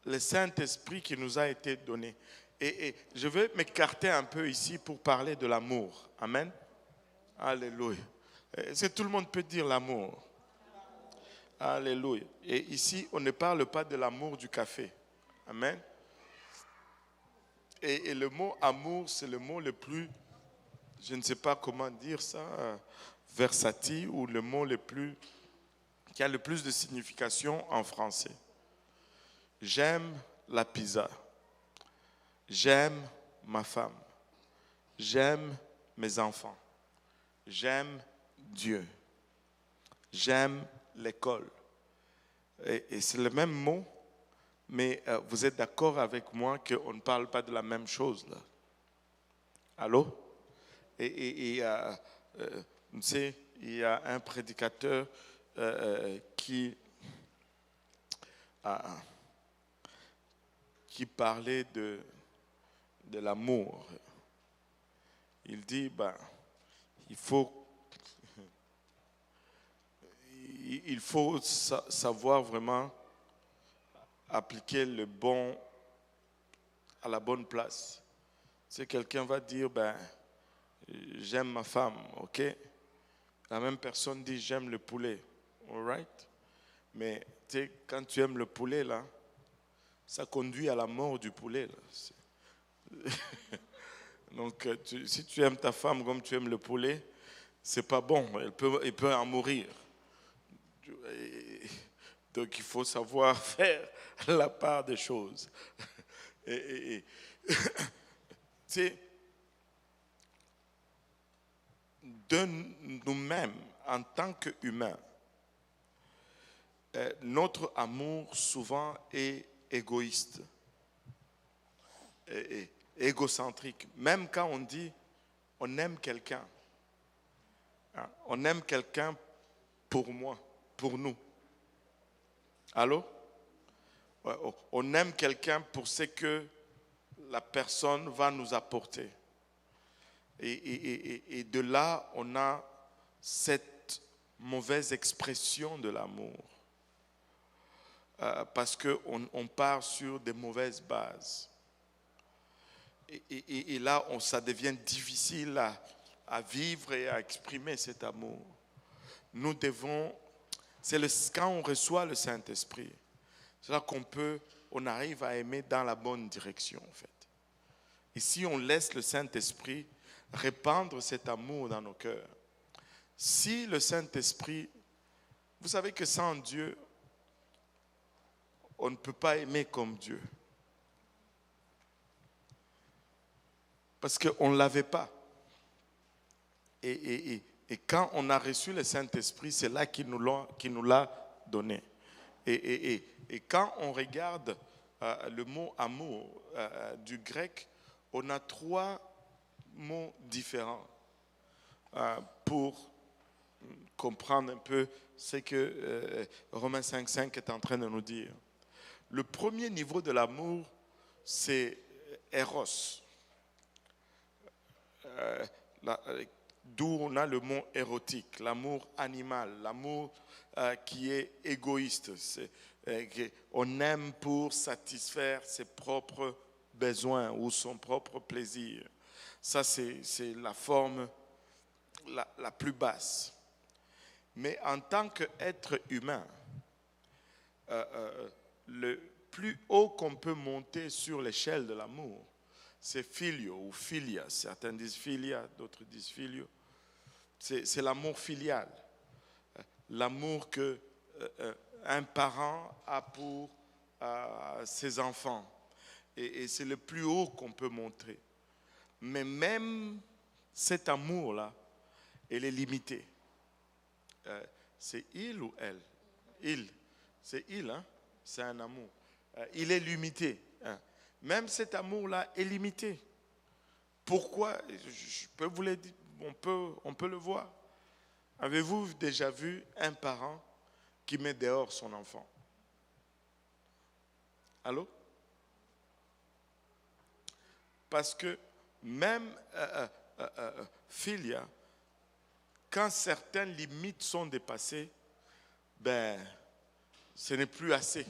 le Saint-Esprit qui nous a été donné. Et je vais m'écarter un peu ici pour parler de l'amour. Amen. Alléluia. Est-ce que tout le monde peut dire l'amour? Alléluia. Et ici, on ne parle pas de l'amour du café. Amen. Et le mot amour, c'est le mot le plus, je ne sais pas comment dire ça, versatile, ou le mot le plus, qui a le plus de signification en français. J'aime la pizza. J'aime ma femme. J'aime mes enfants. J'aime Dieu. J'aime l'école. Et c'est le même mot, mais vous êtes d'accord avec moi qu'on ne parle pas de la même chose là? Allô? Vous savez, il y a un prédicateur qui parlait de l'amour. Il dit, il faut savoir vraiment appliquer le bon à la bonne place. Si quelqu'un va dire, j'aime ma femme, ok? La même personne dit, j'aime le poulet, all right? Mais quand tu aimes le poulet, là, ça conduit à la mort du poulet. Là. Donc, si tu aimes ta femme comme tu aimes le poulet, c'est pas bon, elle peut en mourir. Donc, il faut savoir faire la part des choses. Tu sais, de nous-mêmes, en tant qu'humains, notre amour souvent est égoïste, et égocentrique. Même quand on dit on aime quelqu'un, hein, on aime quelqu'un pour moi, pour nous. Allô? Ouais, on aime quelqu'un pour ce que la personne va nous apporter. Et de là, on a cette mauvaise expression de l'amour. Parce qu'on part sur des mauvaises bases. Et là, ça devient difficile à vivre et à exprimer cet amour. Nous devons, quand on reçoit le Saint-Esprit, c'est là on arrive à aimer dans la bonne direction, en fait. Et si on laisse le Saint-Esprit répandre cet amour dans nos cœurs, si le Saint-Esprit, vous savez que sans Dieu, on ne peut pas aimer comme Dieu. Parce qu'on ne l'avait pas. Et quand on a reçu le Saint-Esprit, c'est là qu'il nous l'a donné. Et quand on regarde le mot amour du grec, on a 3 mots différents pour comprendre un peu ce que Romains 5:5 est en train de nous dire. Le premier niveau de l'amour, c'est Eros. D'où on a le mot érotique, l'amour animal, l'amour qui est égoïste. On aime pour satisfaire ses propres besoins ou son propre plaisir. Ça, c'est la forme la plus basse. Mais en tant qu'être humain, le plus haut qu'on peut monter sur l'échelle de l'amour, c'est filio ou filia. Certains disent filia, d'autres disent filio. C'est l'amour filial. L'amour qu'un parent a pour ses enfants. Et c'est le plus haut qu'on peut montrer. Mais même cet amour-là, il est limité. C'est il ou elle? Il. C'est il, hein? C'est un amour. Il est limité. Hein. Même cet amour-là est limité. Pourquoi? Je peux vous le dire, on peut le voir. Avez-vous déjà vu un parent qui met dehors son enfant? Allô? Parce que même Philia, quand certaines limites sont dépassées, ben, ce n'est plus assez.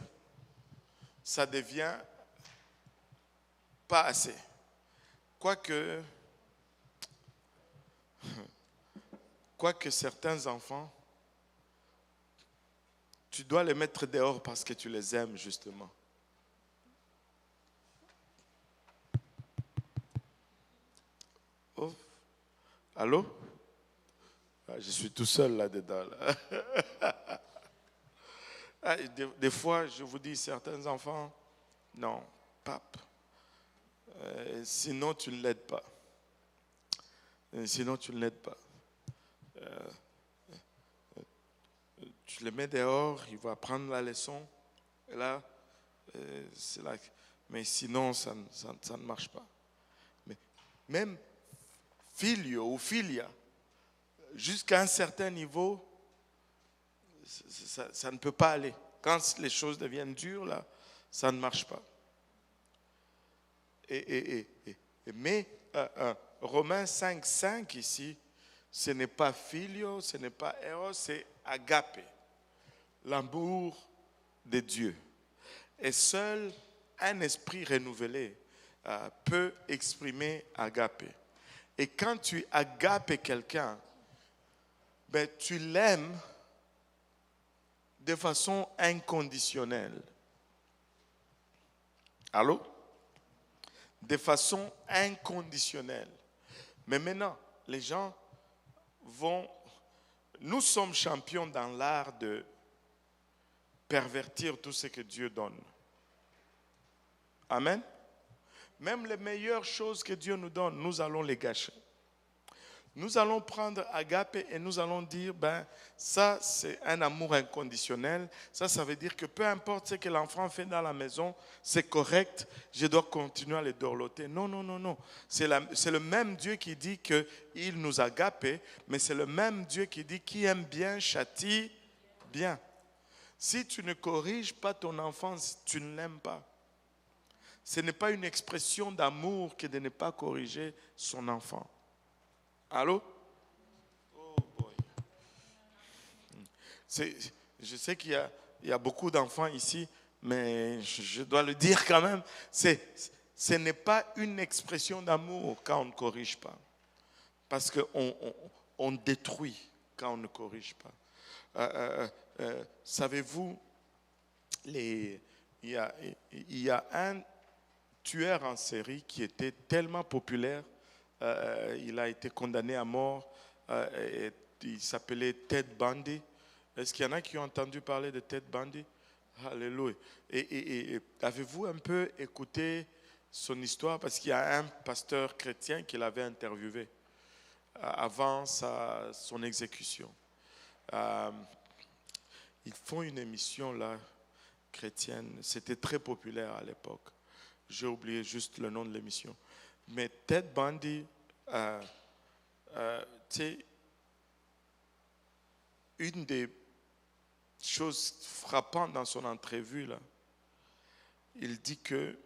Ça devient pas assez. Quoique certains enfants, tu dois les mettre dehors parce que tu les aimes justement. Oh. Allô? Je suis tout seul là-dedans. Des fois, je vous dis, certains enfants, non, pape, sinon tu ne l'aides pas. Sinon tu ne l'aides pas. Tu le mets dehors, il va apprendre la leçon. Et là, c'est là. Mais sinon, ça ne marche pas. Mais même filio ou filia, jusqu'à un certain niveau, ça ne peut pas aller. Quand les choses deviennent dures, là, ça ne marche pas. Mais Romains 5:5 ici, ce n'est pas filio, ce n'est pas eros, c'est agapé, l'amour de Dieu. Et seul un esprit renouvelé peut exprimer agapé. Et quand tu agapes quelqu'un, ben, tu l'aimes de façon inconditionnelle. Allô? De façon inconditionnelle. Mais maintenant, les gens vont... Nous sommes champions dans l'art de pervertir tout ce que Dieu donne. Amen. Même les meilleures choses que Dieu nous donne, nous allons les gâcher. Nous allons prendre agape et nous allons dire, ben, ça c'est un amour inconditionnel. Ça veut dire que peu importe ce que l'enfant fait dans la maison, c'est correct, je dois continuer à les dorloter. Non. C'est le même Dieu qui dit qu'il nous agape, mais c'est le même Dieu qui dit qui aime bien châtie bien. Si tu ne corriges pas ton enfant, tu ne l'aimes pas. Ce n'est pas une expression d'amour que de ne pas corriger son enfant. Allô? Oh boy. Je sais qu'il y a beaucoup d'enfants ici, mais je dois le dire quand même. Ce n'est pas une expression d'amour quand on ne corrige pas. Parce qu'on détruit quand on ne corrige pas. Savez-vous, il y a un tueur en série qui était tellement populaire. Il a été condamné à mort. Il s'appelait Ted Bundy. Est-ce qu'il y en a qui ont entendu parler de Ted Bundy? Alléluia. Et avez-vous un peu écouté son histoire? Parce qu'il y a un pasteur chrétien qui l'avait interviewé avant son exécution. Ils font une émission là, chrétienne. C'était très populaire à l'époque. J'ai oublié juste le nom de l'émission. Mais Ted Bundy, une des choses frappantes dans son entrevue, là, il dit que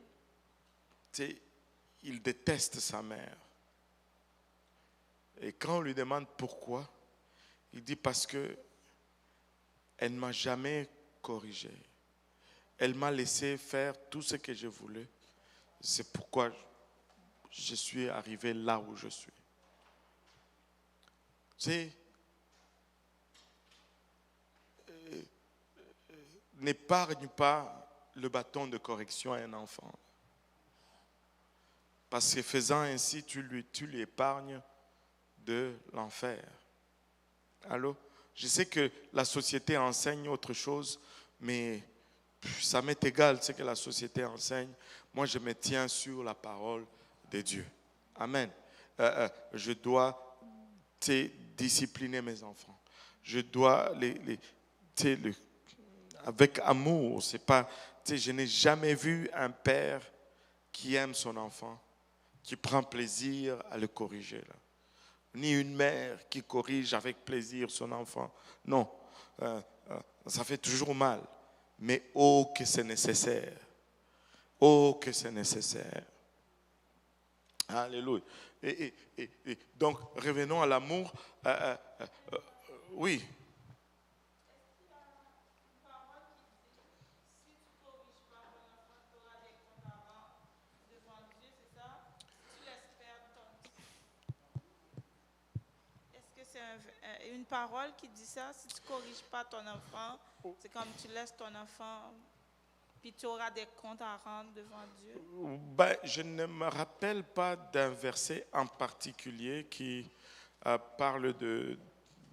il déteste sa mère. Et quand on lui demande pourquoi, il dit parce que elle ne m'a jamais corrigé. Elle m'a laissé faire tout ce que je voulais. C'est pourquoi je suis arrivé là où je suis. N'épargne pas le bâton de correction à un enfant. Parce que faisant ainsi, tu lui épargnes de l'enfer. Allô? Je sais que la société enseigne autre chose, mais ça m'est égal ce que la société enseigne. Moi, je me tiens sur la parole de Dieu. Amen. Je dois discipliner mes enfants. je dois avec amour. C'est pas, je n'ai jamais vu un père qui aime son enfant, qui prend plaisir à le corriger. Là. Ni une mère qui corrige avec plaisir son enfant. Non, ça fait toujours mal. Mais oh que c'est nécessaire. Oh que c'est nécessaire. Alléluia. Et donc, revenons à l'amour. Oui. Une parole qui dit ça, si tu ne corriges pas ton enfant, c'est comme tu laisses ton enfant, puis tu auras des comptes à rendre devant Dieu. Ben, je ne me rappelle pas d'un verset en particulier qui parle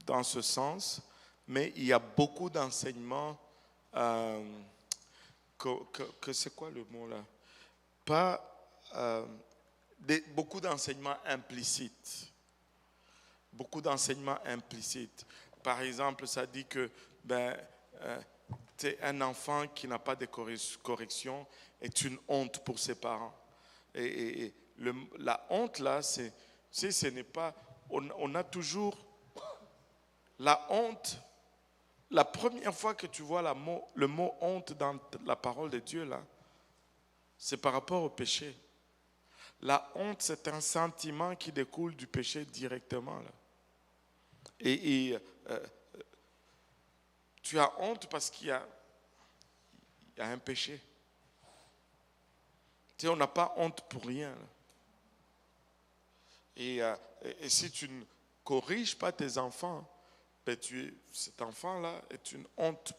dans ce sens, mais il y a beaucoup d'enseignements, c'est quoi le mot là? Beaucoup d'enseignements implicites. Beaucoup d'enseignements implicites. Par exemple, ça dit que un enfant qui n'a pas de correction est une honte pour ses parents. Et la honte, là, ce n'est pas... On a toujours... La honte, la première fois que tu vois le mot honte dans la parole de Dieu, là, c'est par rapport au péché. La honte, c'est un sentiment qui découle du péché directement, là. Et tu as honte parce qu'il y a un péché. Tu sais, on n'a pas honte pour rien. Là. Et si tu ne corriges pas tes enfants, ben cet enfant-là est une honte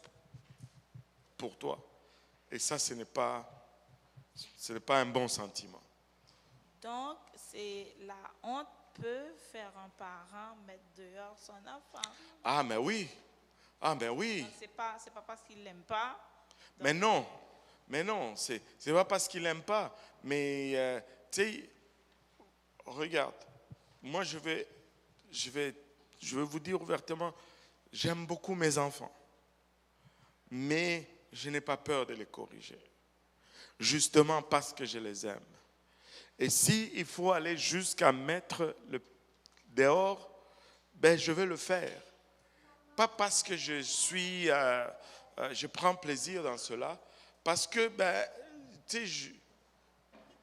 pour toi. Et ça, ce n'est pas un bon sentiment. Donc, la honte peut faire un parent mettre dehors son enfant. Ah, mais oui. Ah, mais oui. C'est pas parce qu'il l'aime pas. Donc, mais non, c'est pas parce qu'il l'aime pas. Mais, tu sais, regarde, moi je vais vous dire ouvertement, j'aime beaucoup mes enfants. Mais je n'ai pas peur de les corriger. Justement parce que je les aime. Et s'il faut aller jusqu'à mettre dehors, ben je vais le faire. Pas parce que je prends plaisir dans cela, parce que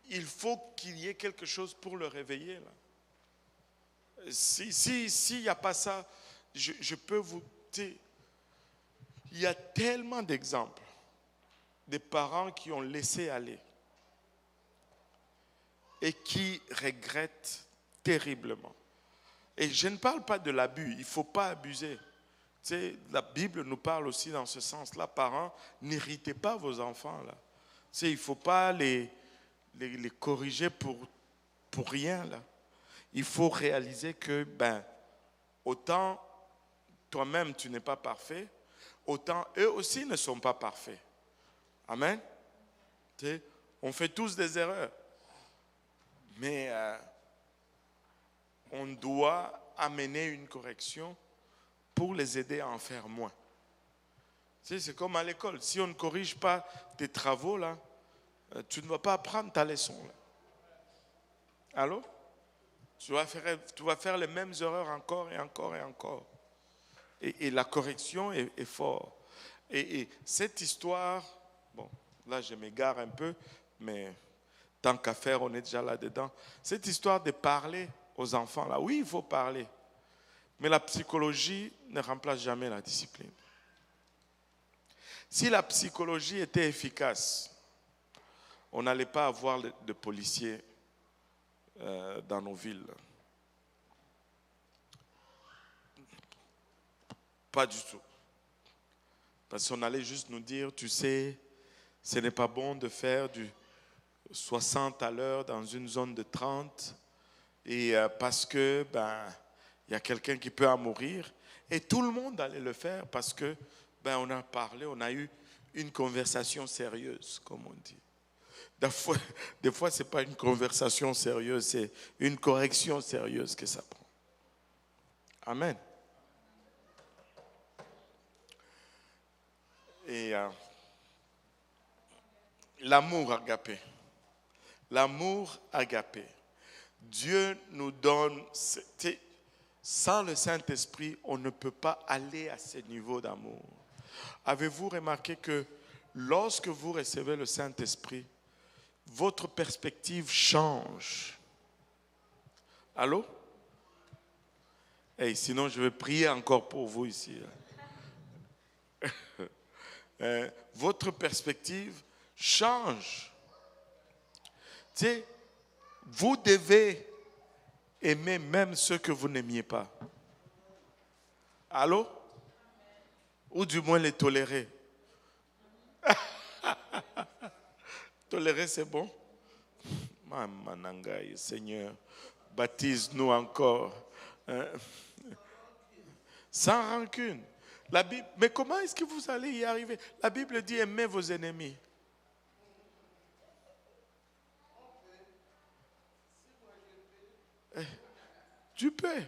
il faut qu'il y ait quelque chose pour le réveiller. Là. S'il n'y a pas ça, je peux vous... Il y a tellement d'exemples de parents qui ont laissé aller et qui regrettent terriblement. Et je ne parle pas de l'abus, il ne faut pas abuser. Tu sais, la Bible nous parle aussi dans ce sens-là. Parents, n'irritez pas vos enfants. Là. Tu sais, il ne faut pas les corriger pour rien. Là. Il faut réaliser que, autant toi-même tu n'es pas parfait, autant eux aussi ne sont pas parfaits. Amen. Tu sais, on fait tous des erreurs. Mais on doit amener une correction pour les aider à en faire moins. Tu sais, c'est comme à l'école. Si on ne corrige pas tes travaux, là, tu ne vas pas apprendre ta leçon. Là. Allô? Tu vas faire les mêmes erreurs encore et encore et encore. Et la correction est forte. Et cette histoire, bon, là je m'égare un peu, mais... Tant qu'à faire, on est déjà là-dedans. Cette histoire de parler aux enfants, là, oui, il faut parler. Mais la psychologie ne remplace jamais la discipline. Si la psychologie était efficace, on n'allait pas avoir de policiers dans nos villes. Pas du tout. Parce qu'on allait juste nous dire, tu sais, ce n'est pas bon de faire du 60 à l'heure dans une zone de 30 et parce que il y a quelqu'un qui peut en mourir et tout le monde allait le faire parce que on a parlé, on a eu une conversation sérieuse comme on dit. Des fois c'est pas une conversation sérieuse, c'est une correction sérieuse que ça prend. Amen. Et l'amour agapé. L'amour agapé. Dieu nous donne, sans le Saint-Esprit, on ne peut pas aller à ce niveau d'amour. Avez-vous remarqué que lorsque vous recevez le Saint-Esprit, votre perspective change? Allô? Hey, sinon, je vais prier encore pour vous ici. Votre perspective change. Tu sais, vous devez aimer même ceux que vous n'aimiez pas. Allô? Ou du moins les tolérer. Tolérer, c'est bon? Manangaï, Seigneur, baptise-nous encore. Hein? Sans rancune. La Bible, mais comment est-ce que vous allez y arriver? La Bible dit aimez vos ennemis. Tu peux.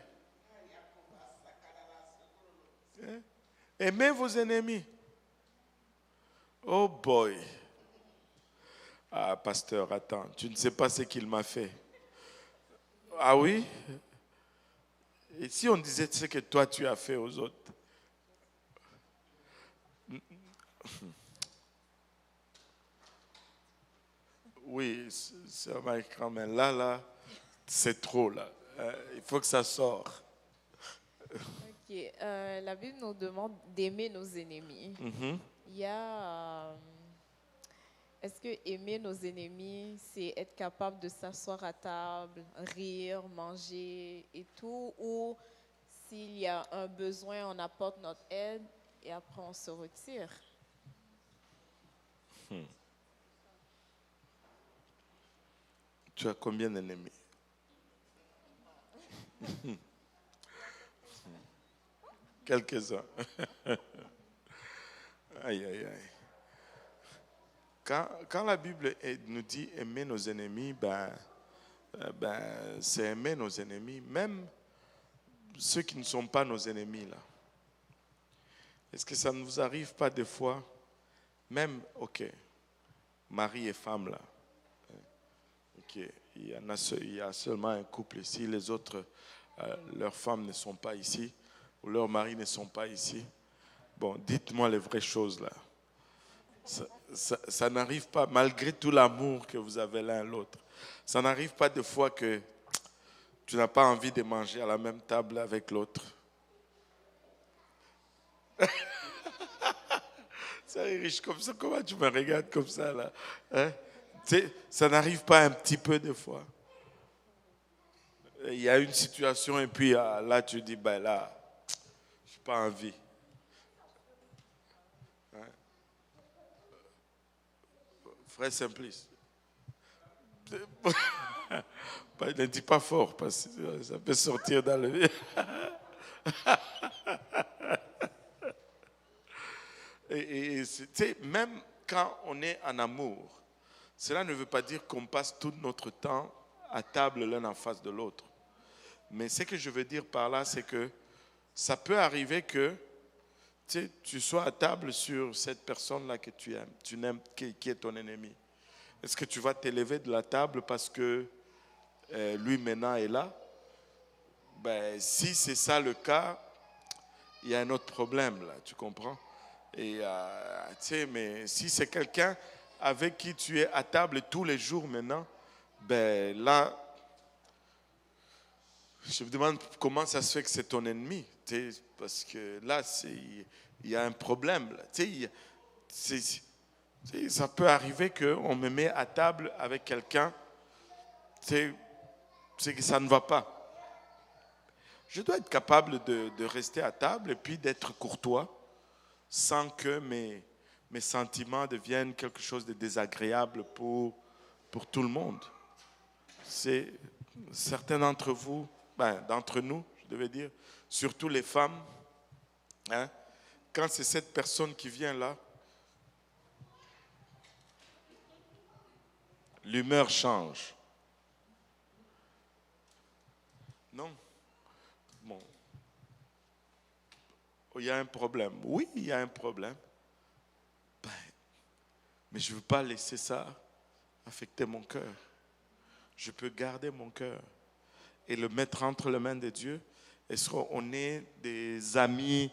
Aimez vos ennemis. Oh boy. Ah, pasteur, attends, tu ne sais pas ce qu'il m'a fait. Ah oui? Et si on disait ce que toi tu as fait aux autres? Oui, c'est vrai quand même. Là, c'est trop, là. Il faut que ça sorte. Ok, la Bible nous demande d'aimer nos ennemis. Il y a... est-ce que aimer nos ennemis, c'est être capable de s'asseoir à table, rire, manger et tout, ou s'il y a un besoin, on apporte notre aide et après on se retire? Tu as combien d'ennemis? Quelques-uns. Aïe, aïe, aïe. Quand la Bible nous dit aimer nos ennemis, c'est aimer nos ennemis, même ceux qui ne sont pas nos ennemis, là. Est-ce que ça ne vous arrive pas des fois, même, ok, mari et femme, là, ok, il y a seulement un couple ici, les autres, leurs femmes ne sont pas ici, ou leurs maris ne sont pas ici. Bon, dites-moi les vraies choses, là. Ça n'arrive pas, malgré tout l'amour que vous avez l'un à l'autre, ça n'arrive pas des fois que tu n'as pas envie de manger à la même table avec l'autre. Ça est riche comme ça, comment tu me regardes comme ça là, hein? Ça n'arrive pas un petit peu des fois. Il y a une situation et puis là tu dis, ben là, je n'ai pas envie. Frère Simplice. Ne dis pas fort parce que ça peut sortir dans le... Et même quand on est en amour, cela ne veut pas dire qu'on passe tout notre temps à table l'un en face de l'autre. Mais ce que je veux dire par là, c'est que ça peut arriver que tu sois à table sur cette personne-là que tu aimes, qui est ton ennemi. Est-ce que tu vas t'élever de la table parce que lui maintenant est là? Ben, si c'est ça le cas, il y a un autre problème là, tu comprends? Et mais si c'est quelqu'un avec qui tu es à table tous les jours maintenant, ben là, je me demande comment ça se fait que c'est ton ennemi, parce que là, il y a un problème. Là, ça peut arriver qu'on me met à table avec quelqu'un, c'est que ça ne va pas. Je dois être capable de rester à table et puis d'être courtois sans que mes sentiments deviennent quelque chose de désagréable pour tout le monde. C'est certains d'entre vous, d'entre nous, je devais dire, surtout les femmes, hein, quand c'est cette personne qui vient là, l'humeur change. Non. Bon. Il y a un problème. Oui, il y a un problème. Mais je ne veux pas laisser ça affecter mon cœur. Je peux garder mon cœur et le mettre entre les mains de Dieu. Est-ce qu'on est des amis,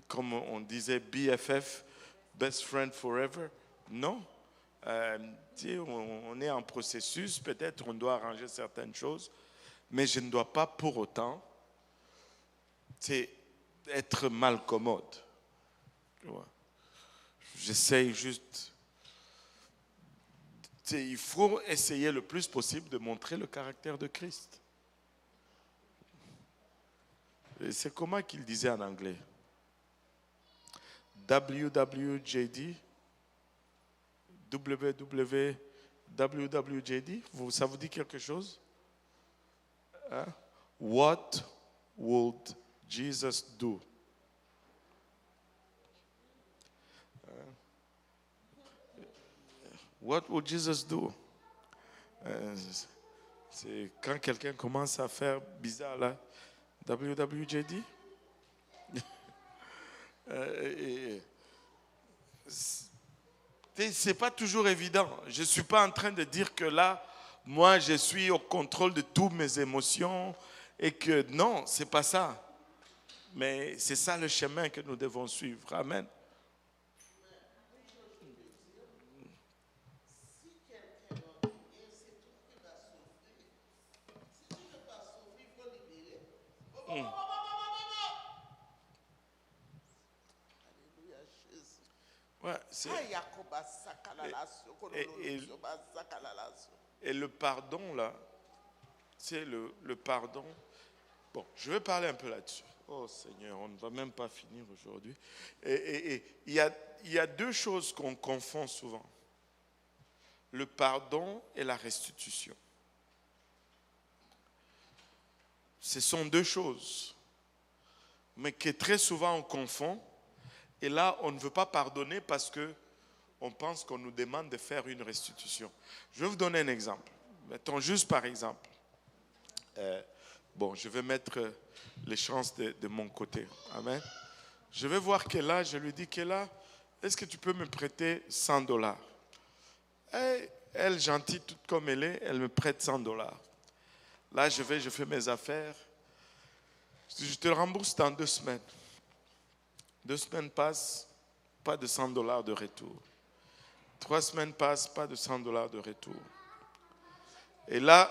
comme on disait, BFF, Best Friend Forever? Non. On est en processus, peut-être on doit arranger certaines choses, mais je ne dois pas pour autant être mal commode. J'essaye juste. Il faut essayer le plus possible de montrer le caractère de Christ. Et c'est comment qu'il disait en anglais? WWJD, WWJD, ça vous dit quelque chose? Hein? What would Jesus do? What would Jesus do? C'est quand quelqu'un commence à faire bizarre là. WWJD? C'est pas toujours évident. Je ne suis pas en train de dire que là, moi, je suis au contrôle de toutes mes émotions et que non, c'est pas ça. Mais c'est ça le chemin que nous devons suivre. Amen. Ouais, et le pardon, là, c'est le pardon. Bon, je vais parler un peu là-dessus. Oh Seigneur, on ne va même pas finir aujourd'hui. Et il y a deux choses qu'on confond souvent. Le pardon et la restitution. Ce sont deux choses, mais que très souvent on confond. Et là, on ne veut pas pardonner parce qu'on pense qu'on nous demande de faire une restitution. Je vais vous donner un exemple. Mettons juste par exemple. Je vais mettre les chances de mon côté. Amen. Je vais voir Kéla, je lui dis, Kéla, est-ce que tu peux me prêter $100? Et elle, gentille, toute comme elle est, elle me prête $100. Là, je fais mes affaires. Je te rembourse dans 2 semaines. 2 semaines passent, pas de $100 de retour. 3 semaines passent, pas de $100 de retour. Et là,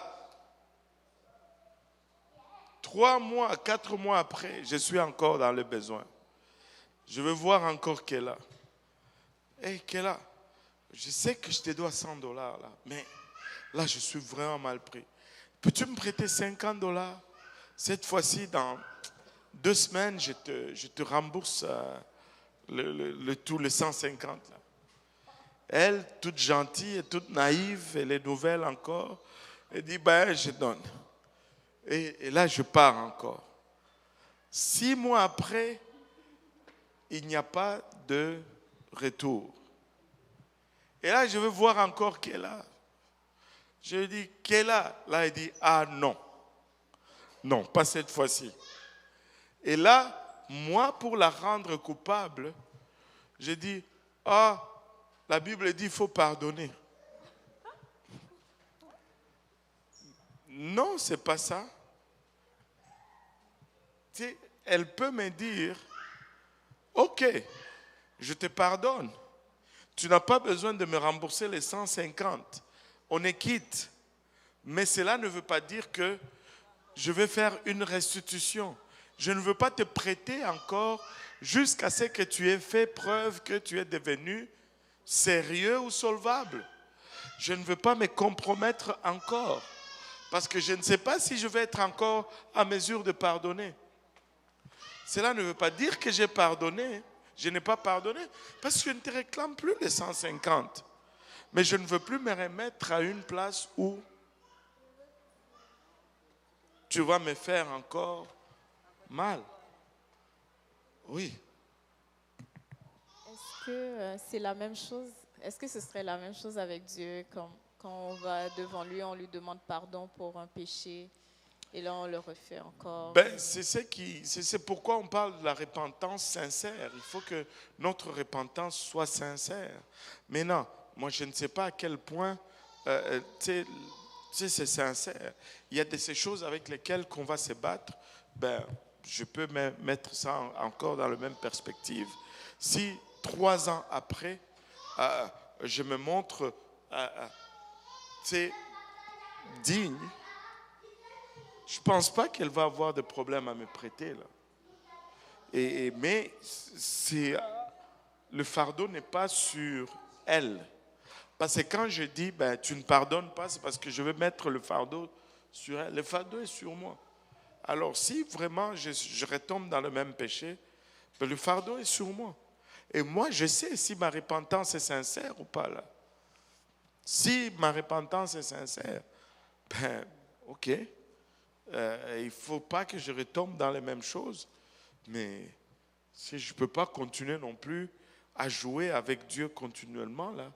3 mois, 4 mois après, je suis encore dans le besoin. Je veux voir encore Kéla. Hey Kéla, je sais que je te dois $100 là, mais là, je suis vraiment mal pris. Peux-tu me prêter $50? Cette fois-ci, dans 2 semaines, je te rembourse le tout, le 150. Là. Elle, toute gentille et toute naïve, elle est nouvelle encore, elle dit, je donne. Et là, je pars encore. 6 mois après, il n'y a pas de retour. Et là, je veux voir encore Kéla. Je lui dis, Kéla. Là, il dit, ah non. Non, pas cette fois-ci. Et là, moi, pour la rendre coupable, je dis, la Bible dit, il faut pardonner. Non, c'est pas ça. Tu sais, elle peut me dire, ok, je te pardonne. Tu n'as pas besoin de me rembourser les 150. On est quitte. Mais cela ne veut pas dire que je vais faire une restitution. Je ne veux pas te prêter encore jusqu'à ce que tu aies fait preuve que tu es devenu sérieux ou solvable. Je ne veux pas me compromettre encore parce que je ne sais pas si je vais être encore à mesure de pardonner. Cela ne veut pas dire que j'ai pardonné. Je n'ai pas pardonné parce que je ne te réclame plus les 150. Mais je ne veux plus me remettre à une place où tu vas me faire encore mal. Oui. Est-ce que c'est la même chose? Est-ce que ce serait la même chose avec Dieu quand on va devant lui, on lui demande pardon pour un péché? Et là, on le refait encore. Ben, c'est pourquoi on parle de la repentance sincère. Il faut que notre repentance soit sincère. Maintenant, moi, je ne sais pas à quel point tu sais, c'est sincère. Il y a ces choses avec lesquelles qu'on va se battre. Ben, je peux mettre ça encore dans la même perspective. Si 3 ans après, je me montre tu sais, digne, je ne pense pas qu'elle va avoir de problème à me prêter. Là. Mais le fardeau n'est pas sur elle. Parce que quand je dis, ben, tu ne pardonnes pas, c'est parce que je veux mettre le fardeau sur elle. Le fardeau est sur moi. Alors si vraiment je retombe dans le même péché, ben, le fardeau est sur moi. Et moi, je sais si ma repentance est sincère ou pas là. Si ma repentance est sincère, ben, ok. Il ne faut pas que je retombe dans les mêmes choses. Mais si je ne peux pas continuer non plus à jouer avec Dieu continuellement, là,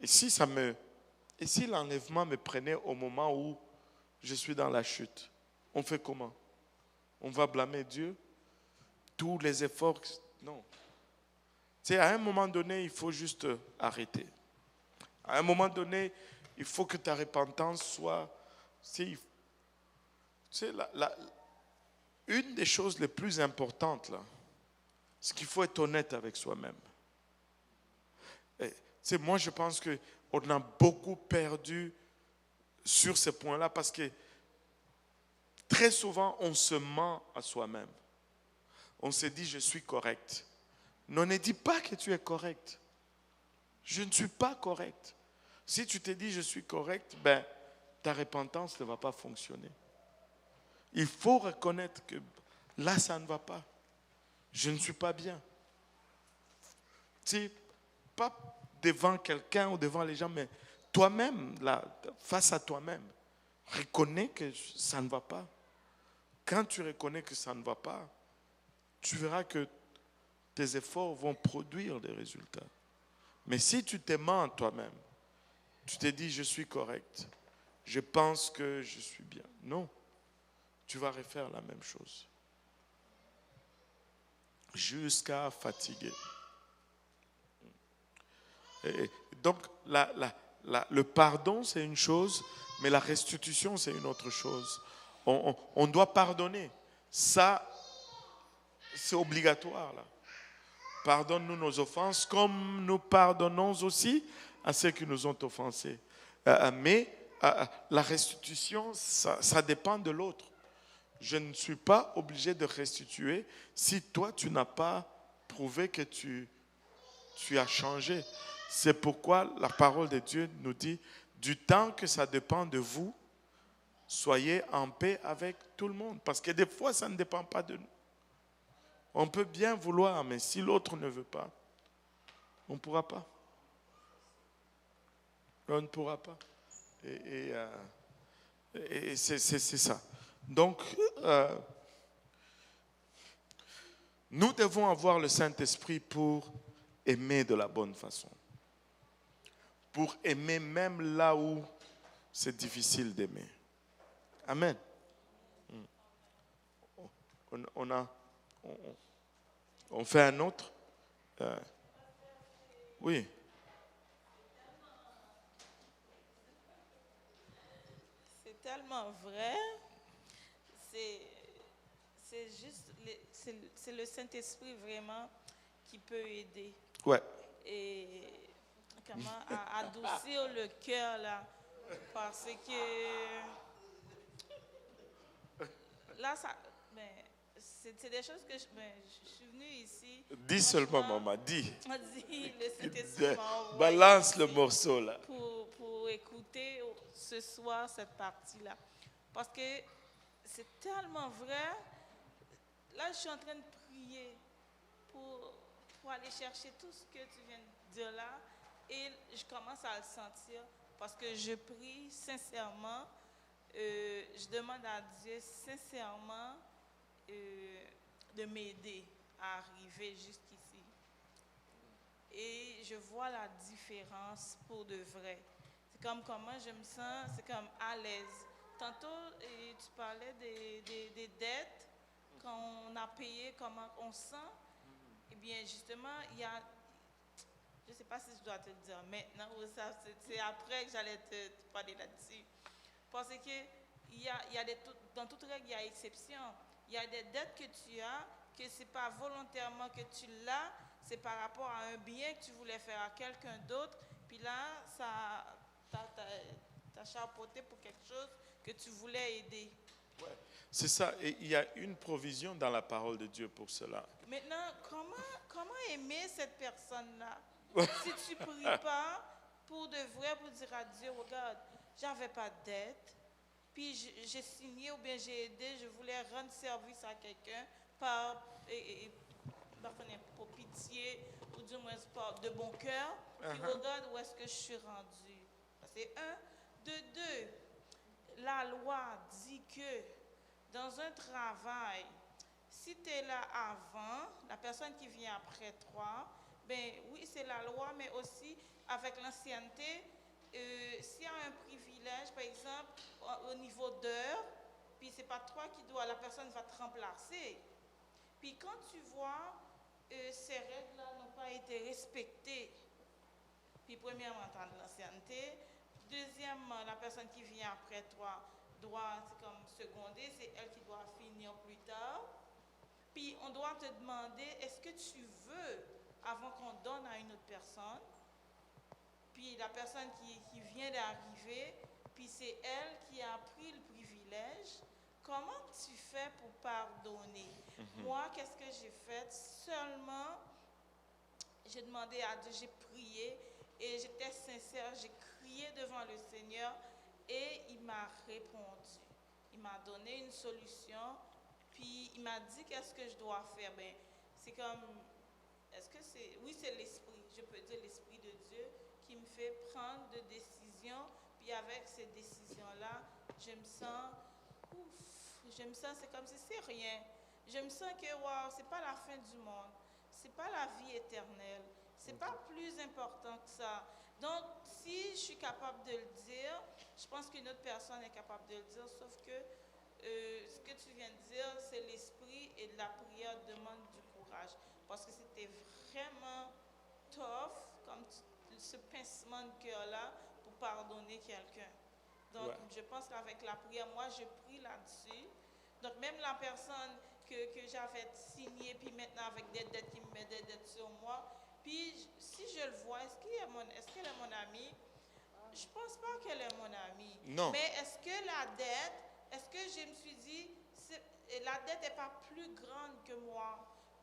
et si l'enlèvement me prenait au moment où je suis dans la chute, on fait comment? On va blâmer Dieu? Tous les efforts? Non. Tu sais, à un moment donné, il faut juste arrêter. À un moment donné, il faut que ta repentance soit... Tu sais, une des choses les plus importantes, là, c'est qu'il faut être honnête avec soi-même. Moi, je pense qu'on a beaucoup perdu sur ce point-là parce que très souvent, on se ment à soi-même. On se dit, je suis correct. Non, ne dis pas que tu es correct. Je ne suis pas correct. Si tu te dis, je suis correct, ben, ta repentance ne va pas fonctionner. Il faut reconnaître que là, ça ne va pas. Je ne suis pas bien. Tu sais, pas devant quelqu'un ou devant les gens, mais toi-même, là, face à toi-même, reconnais que ça ne va pas. Quand tu reconnais que ça ne va pas, tu verras que tes efforts vont produire des résultats. Mais si tu te mens toi-même, tu te dis, je suis correct, je pense que je suis bien. Non. Tu vas refaire la même chose. Jusqu'à fatiguer. Et donc, le pardon, c'est une chose, mais la restitution, c'est une autre chose. On doit pardonner. Ça, c'est obligatoire. Là. Pardonne-nous nos offenses, comme nous pardonnons aussi à ceux qui nous ont offensés. Mais la restitution, ça dépend de l'autre. Je ne suis pas obligé de restituer si toi, tu n'as pas prouvé que tu as changé. C'est pourquoi la parole de Dieu nous dit, du temps que ça dépend de vous, soyez en paix avec tout le monde. Parce que des fois, ça ne dépend pas de nous. On peut bien vouloir, mais si l'autre ne veut pas, on ne pourra pas. On ne pourra pas. Et c'est ça. Donc, nous devons avoir le Saint-Esprit pour aimer de la bonne façon. Pour aimer même là où c'est difficile d'aimer. Amen. On fait un autre. Oui. C'est tellement vrai. C'est juste, c'est le Saint-Esprit vraiment qui peut aider. Ouais. Et comment adoucir le cœur là. Parce que là, c'est des choses que je suis venue ici. Dis seulement, maman, dis. Le Saint-Esprit m'a envoyé balance le ici morceau là. pour écouter ce soir cette partie-là. Parce que c'est tellement vrai. Là, je suis en train de prier pour aller chercher tout ce que tu viens de dire là. Et je commence à le sentir parce que je prie sincèrement. Je demande à Dieu sincèrement de m'aider à arriver jusqu'ici. Et je vois la différence pour de vrai. C'est comme comment je me sens, c'est comme à l'aise. tantôt, tu parlais des dettes, quand on a payé, comment on sent. Eh bien, justement, il y a, je ne sais pas si je dois te le dire maintenant ou ça, c'est après que j'allais te parler là-dessus. Parce que il y a dans toute règle, il y a exception. Il y a des dettes que tu as, que ce n'est pas volontairement que tu l'as, c'est par rapport à un bien que tu voulais faire à quelqu'un d'autre. Puis là, ça t'a chapeauté pour quelque chose que tu voulais aider. C'est ça, et il y a une provision dans la parole de Dieu pour cela. Maintenant, comment aimer cette personne-là? Si tu ne pries pas pour de vrai, pour dire à Dieu, regarde, j'avais pas de dette, puis j'ai signé ou bien j'ai aidé, je voulais rendre service à quelqu'un pour pitié ou du moins de bon cœur, puis regarde où est-ce que je suis rendu. C'est un. De deux, la loi dit que dans un travail, si tu es là avant, la personne qui vient après toi, ben oui, c'est la loi, mais aussi avec l'ancienneté, s'il y a un privilège, par exemple, au niveau d'heure, puis c'est pas toi qui dois, la personne va te remplacer. Puis quand tu vois ces règles-là n'ont pas été respectées, puis premièrement, tu as de l'ancienneté, deuxièmement, la personne qui vient après toi doit, c'est comme seconder, c'est elle qui doit finir plus tard. Puis on doit te demander, est-ce que tu veux, avant qu'on donne à une autre personne, puis la personne qui vient d'arriver, puis c'est elle qui a pris le privilège, comment tu fais pour pardonner? Moi, qu'est-ce que j'ai fait? Seulement, j'ai demandé à Dieu, j'ai prié, et j'étais sincère, j'ai crié devant le Seigneur, et il m'a répondu. Il m'a donné une solution, puis il m'a dit qu'est-ce que je dois faire. Ben, c'est comme, est-ce que c'est, oui, c'est l'esprit, je peux dire l'esprit de Dieu qui me fait prendre des décisions, puis avec ces décisions-là, je me sens, c'est comme si c'est rien. Je me sens que, waouh, c'est pas la fin du monde, c'est pas la vie éternelle, c'est pas plus important que ça. Donc, si je suis capable de le dire, je pense qu'une autre personne est capable de le dire, sauf que ce que tu viens de dire, c'est l'esprit et la prière demande du courage. Parce que c'était vraiment tough, comme ce pincement de cœur-là, pour pardonner quelqu'un. Donc, je pense qu'avec la prière, moi, je prie là-dessus. Donc, même la personne que j'avais signée, puis maintenant avec des dettes qui me mettent des dettes sur moi, puis si je le vois, est-ce qu'elle est mon amie? Je ne pense pas qu'elle est mon amie. Non. Mais est-ce que la dette, est-ce que je me suis dit, la dette n'est pas plus grande que moi?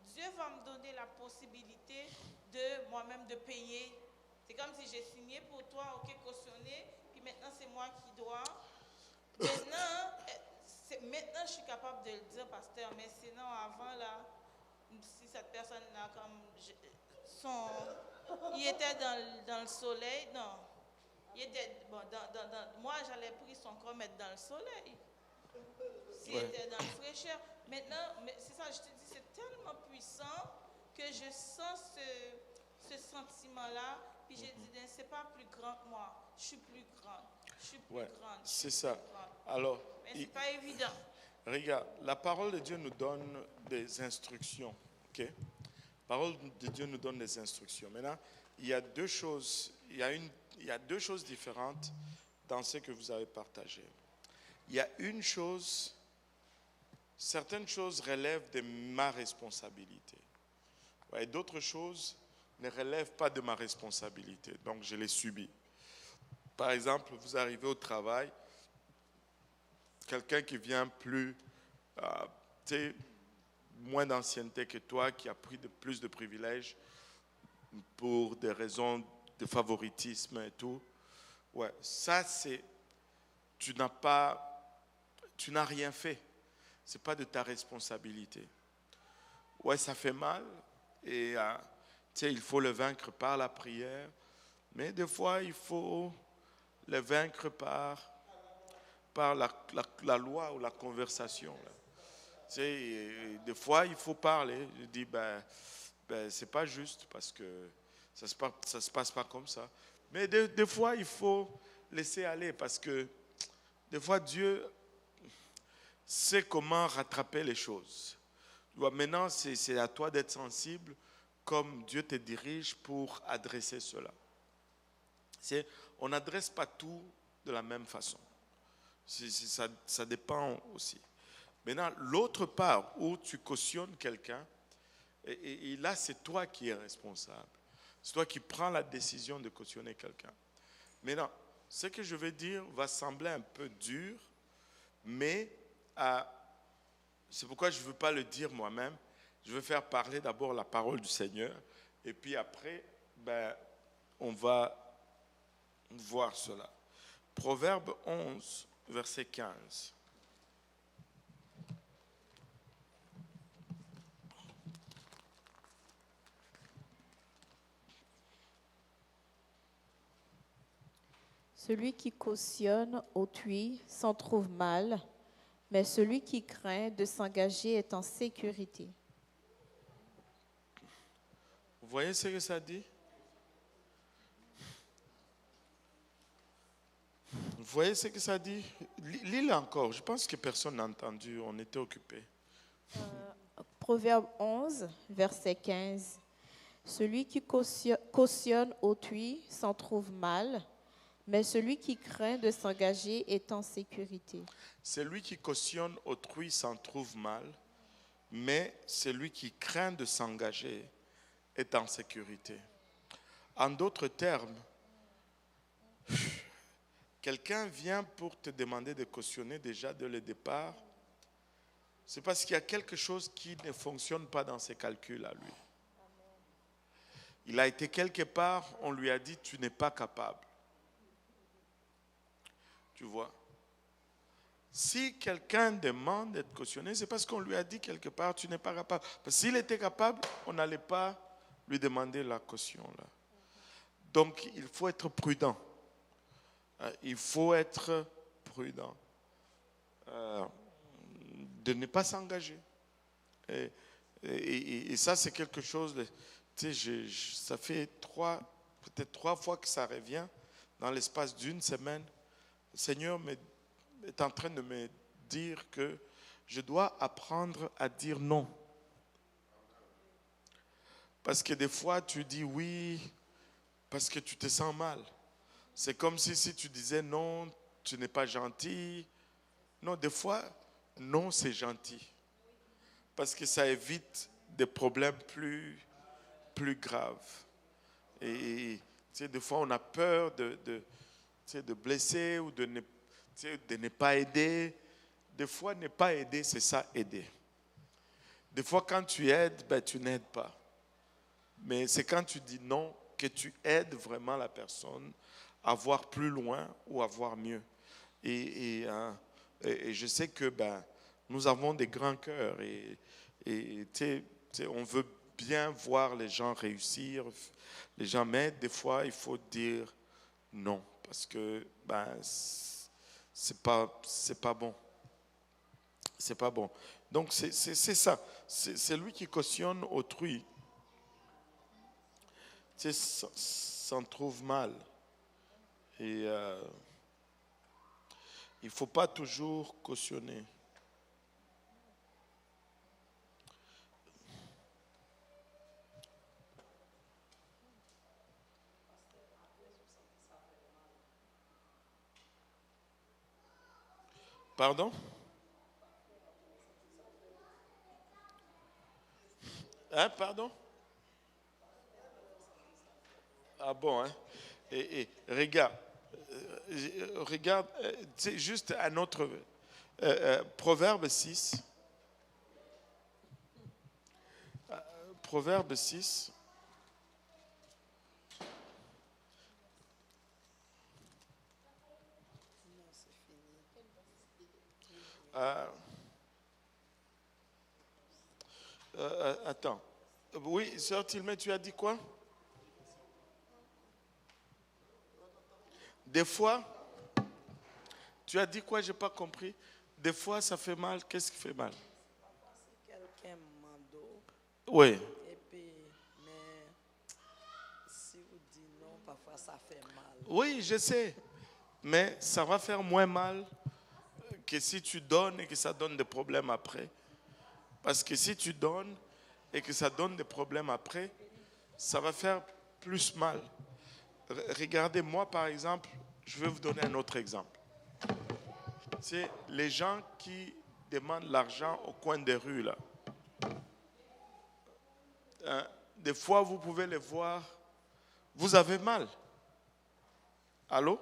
Dieu va me donner la possibilité de moi-même de payer. C'est comme si j'ai signé pour toi, ok, cautionné, puis maintenant c'est moi qui dois. Maintenant je suis capable de le dire, pasteur, mais sinon avant là, si cette personne-là, comme il était dans le soleil, non. Il était, bon, moi j'allais pris son corps mettre dans le soleil. S'il était dans le fraîcheur. Maintenant, c'est ça, je te dis, c'est tellement puissant que je sens ce sentiment-là. Puis j'ai dit, c'est pas plus grand que moi. Je suis plus grande. Je suis plus grande. C'est ça. Alors, mais c'est pas évident. Regarde, la parole de Dieu nous donne des instructions. Ok? La parole de Dieu nous donne des instructions. Maintenant, il y a deux choses. Il y a deux choses différentes dans ce que vous avez partagé. Il y a une chose, certaines choses relèvent de ma responsabilité. Et d'autres choses ne relèvent pas de ma responsabilité. Donc, je les subis. Par exemple, vous arrivez au travail, quelqu'un qui vient moins d'ancienneté que toi, qui a pris plus de privilèges pour des raisons de favoritisme et tout. Ouais, ça c'est, tu n'as rien fait. C'est pas de ta responsabilité. Ouais, ça fait mal et il faut le vaincre par la prière, mais des fois il faut le vaincre par la loi ou la conversation. Des fois, il faut parler. Je dis, c'est pas juste parce que ça se passe pas comme ça. Mais des fois, il faut laisser aller parce que des fois, Dieu sait comment rattraper les choses. Tu vois, maintenant, c'est à toi d'être sensible comme Dieu te dirige pour adresser cela. On n'adresse pas tout de la même façon. Ça dépend aussi. Maintenant, l'autre part où tu cautionnes quelqu'un, et là, c'est toi qui es responsable. C'est toi qui prends la décision de cautionner quelqu'un. Maintenant, ce que je vais dire va sembler un peu dur, mais c'est pourquoi je ne veux pas le dire moi-même. Je veux faire parler d'abord la parole du Seigneur, et puis après, on va voir cela. Proverbe 11, verset 15. Celui qui cautionne autrui s'en trouve mal, mais celui qui craint de s'engager est en sécurité. Vous voyez ce que ça dit? Vous voyez ce que ça dit? Lis-le encore. Je pense que personne n'a entendu. On était occupé. Proverbe 11, verset 15. Celui qui cautionne autrui s'en trouve mal, mais celui qui craint de s'engager est en sécurité. Celui qui cautionne autrui s'en trouve mal, mais celui qui craint de s'engager est en sécurité. En d'autres termes, quelqu'un vient pour te demander de cautionner déjà dès le départ, c'est parce qu'il y a quelque chose qui ne fonctionne pas dans ses calculs à lui. Il a été quelque part, on lui a dit tu n'es pas capable. Tu vois? Si quelqu'un demande d'être cautionné, c'est parce qu'on lui a dit quelque part tu n'es pas capable. Parce que s'il était capable, on n'allait pas lui demander la caution là. Donc il faut être prudent. Il faut être prudent. De ne pas s'engager. Et ça, c'est quelque chose, tu sais, ça fait peut-être 3 fois que ça revient dans l'espace d'une semaine. Le Seigneur est en train de me dire que je dois apprendre à dire non. Parce que des fois, tu dis oui parce que tu te sens mal. C'est comme si tu disais non, tu n'es pas gentil. Non, des fois, non, c'est gentil. Parce que ça évite des problèmes plus graves. Et tu sais, des fois, on a peur de blesser ou de ne pas aider. Des fois, ne pas aider, c'est ça, aider. Des fois, quand tu aides, tu n'aides pas. Mais c'est quand tu dis non que tu aides vraiment la personne à voir plus loin ou à voir mieux. Et je sais que nous avons des grands cœurs et on veut bien voir les gens réussir, les gens, mais des fois il faut dire non parce que c'est pas bon. C'est pas bon. Donc c'est ça. C'est lui qui cautionne autrui. S'en trouve mal. Et il ne faut pas toujours cautionner. Pardon? Hein, pardon? Ah bon, hein? Et regarde, c'est juste un autre Proverbe 6. Proverbe 6. Attends. Oui, sœur Tilmé, tu as dit quoi? Des fois, tu as dit quoi? Je n'ai pas compris. Des fois, ça fait mal. Qu'est-ce qui fait mal? Quelqu'un m'endort. Oui. Et puis, mais si vous dites non, parfois ça fait mal. Oui, je sais. Mais ça va faire moins mal que si tu donnes et que ça donne des problèmes après. Parce que si tu donnes et que ça donne des problèmes après, ça va faire plus mal. Regardez, moi par exemple, je vais vous donner un autre exemple. C'est les gens qui demandent l'argent au coin des rues là. Des fois, vous pouvez les voir, vous avez mal. Allô?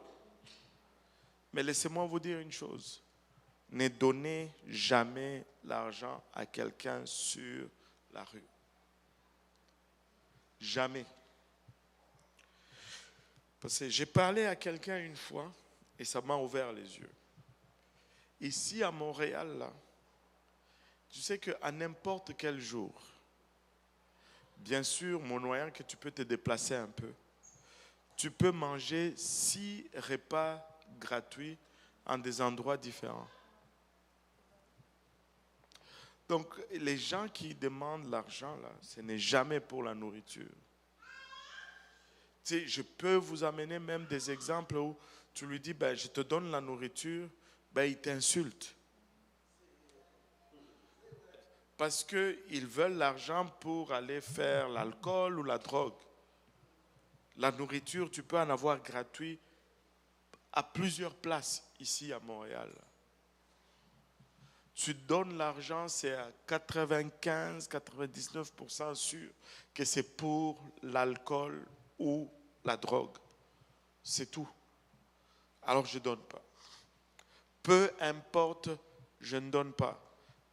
Mais laissez-moi vous dire une chose. Ne donnez jamais l'argent à quelqu'un sur la rue. Jamais. Parce que j'ai parlé à quelqu'un une fois et ça m'a ouvert les yeux. Ici à Montréal, là, tu sais qu'à n'importe quel jour, bien sûr, mon moyen que tu peux te déplacer un peu, tu peux manger 6 repas gratuits en des endroits différents. Donc, les gens qui demandent l'argent, là, ce n'est jamais pour la nourriture. Tu sais, je peux vous amener même des exemples où tu lui dis, ben, je te donne la nourriture, ben, il t'insulte. Parce qu'ils veulent l'argent pour aller faire l'alcool ou la drogue. La nourriture, tu peux en avoir gratuit à plusieurs places ici à Montréal. Tu donnes l'argent, c'est à 95-99% sûr que c'est pour l'alcool ou la drogue. C'est tout. Alors je ne donne pas. Peu importe, je ne donne pas.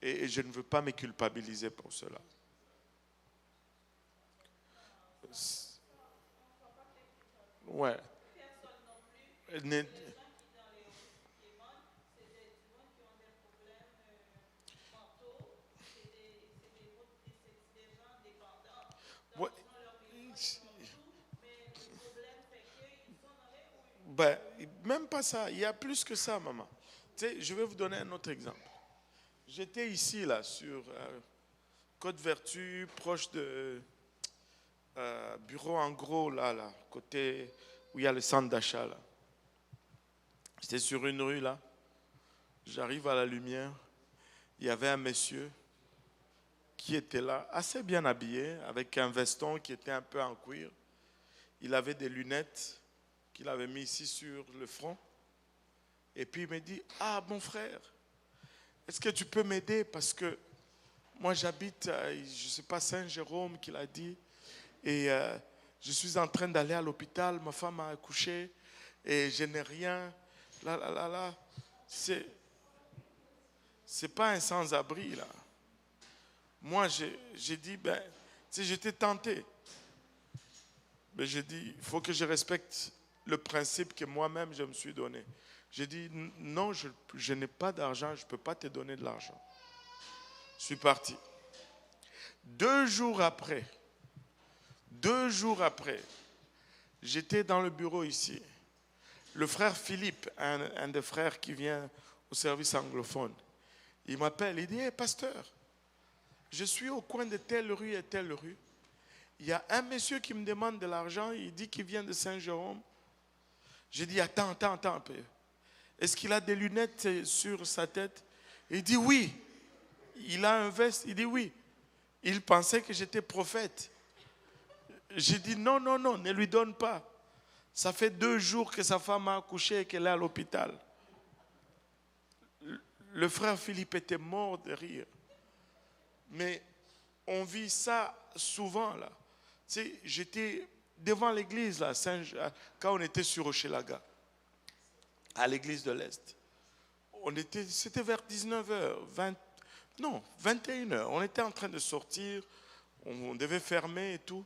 Et je ne veux pas me culpabiliser pour cela. Ouais. Ouais. Ben, même pas ça. Il y a plus que ça, maman. Tu sais, je vais vous donner un autre exemple. J'étais ici, là, sur Côte-Vertu, proche de Bureau en gros, là, côté où il y a le centre d'achat, là. J'étais sur une rue, là. J'arrive à la lumière. Il y avait un monsieur qui était là, assez bien habillé, avec un veston qui était un peu en cuir. Il avait des lunettes qu'il avait mis ici sur le front. Et puis il me dit, ah, mon frère, est-ce que tu peux m'aider? Parce que moi j'habite, je ne sais pas, Saint-Jérôme qu'il a dit. Et je suis en train d'aller à l'hôpital, ma femme a accouché et je n'ai rien. Là. C'est pas un sans-abri, là. Moi, j'ai dit, ben, tu sais, j'étais tenté. Mais j'ai dit, il faut que je respecte le principe que moi-même je me suis donné. J'ai dit, non, je n'ai pas d'argent, je ne peux pas te donner de l'argent. Je suis parti. 2 jours après, j'étais dans le bureau ici. Le frère Philippe, un des frères qui vient au service anglophone, il m'appelle, il dit, hey, pasteur, je suis au coin de telle rue et telle rue. Il y a un monsieur qui me demande de l'argent, il dit qu'il vient de Saint-Jérôme. J'ai dit, attends un peu. Est-ce qu'il a des lunettes sur sa tête? Il dit oui. Il a un veste, il dit oui. Il pensait que j'étais prophète. J'ai dit non, ne lui donne pas. Ça fait 2 jours que sa femme a accouché et qu'elle est à l'hôpital. Le frère Philippe était mort de rire. Mais on vit ça souvent là. Tu sais, j'étais devant l'église là, quand on était sur Hochelaga, à l'église de l'Est. C'était vers 19h, 21h. On était en train de sortir, on devait fermer et tout.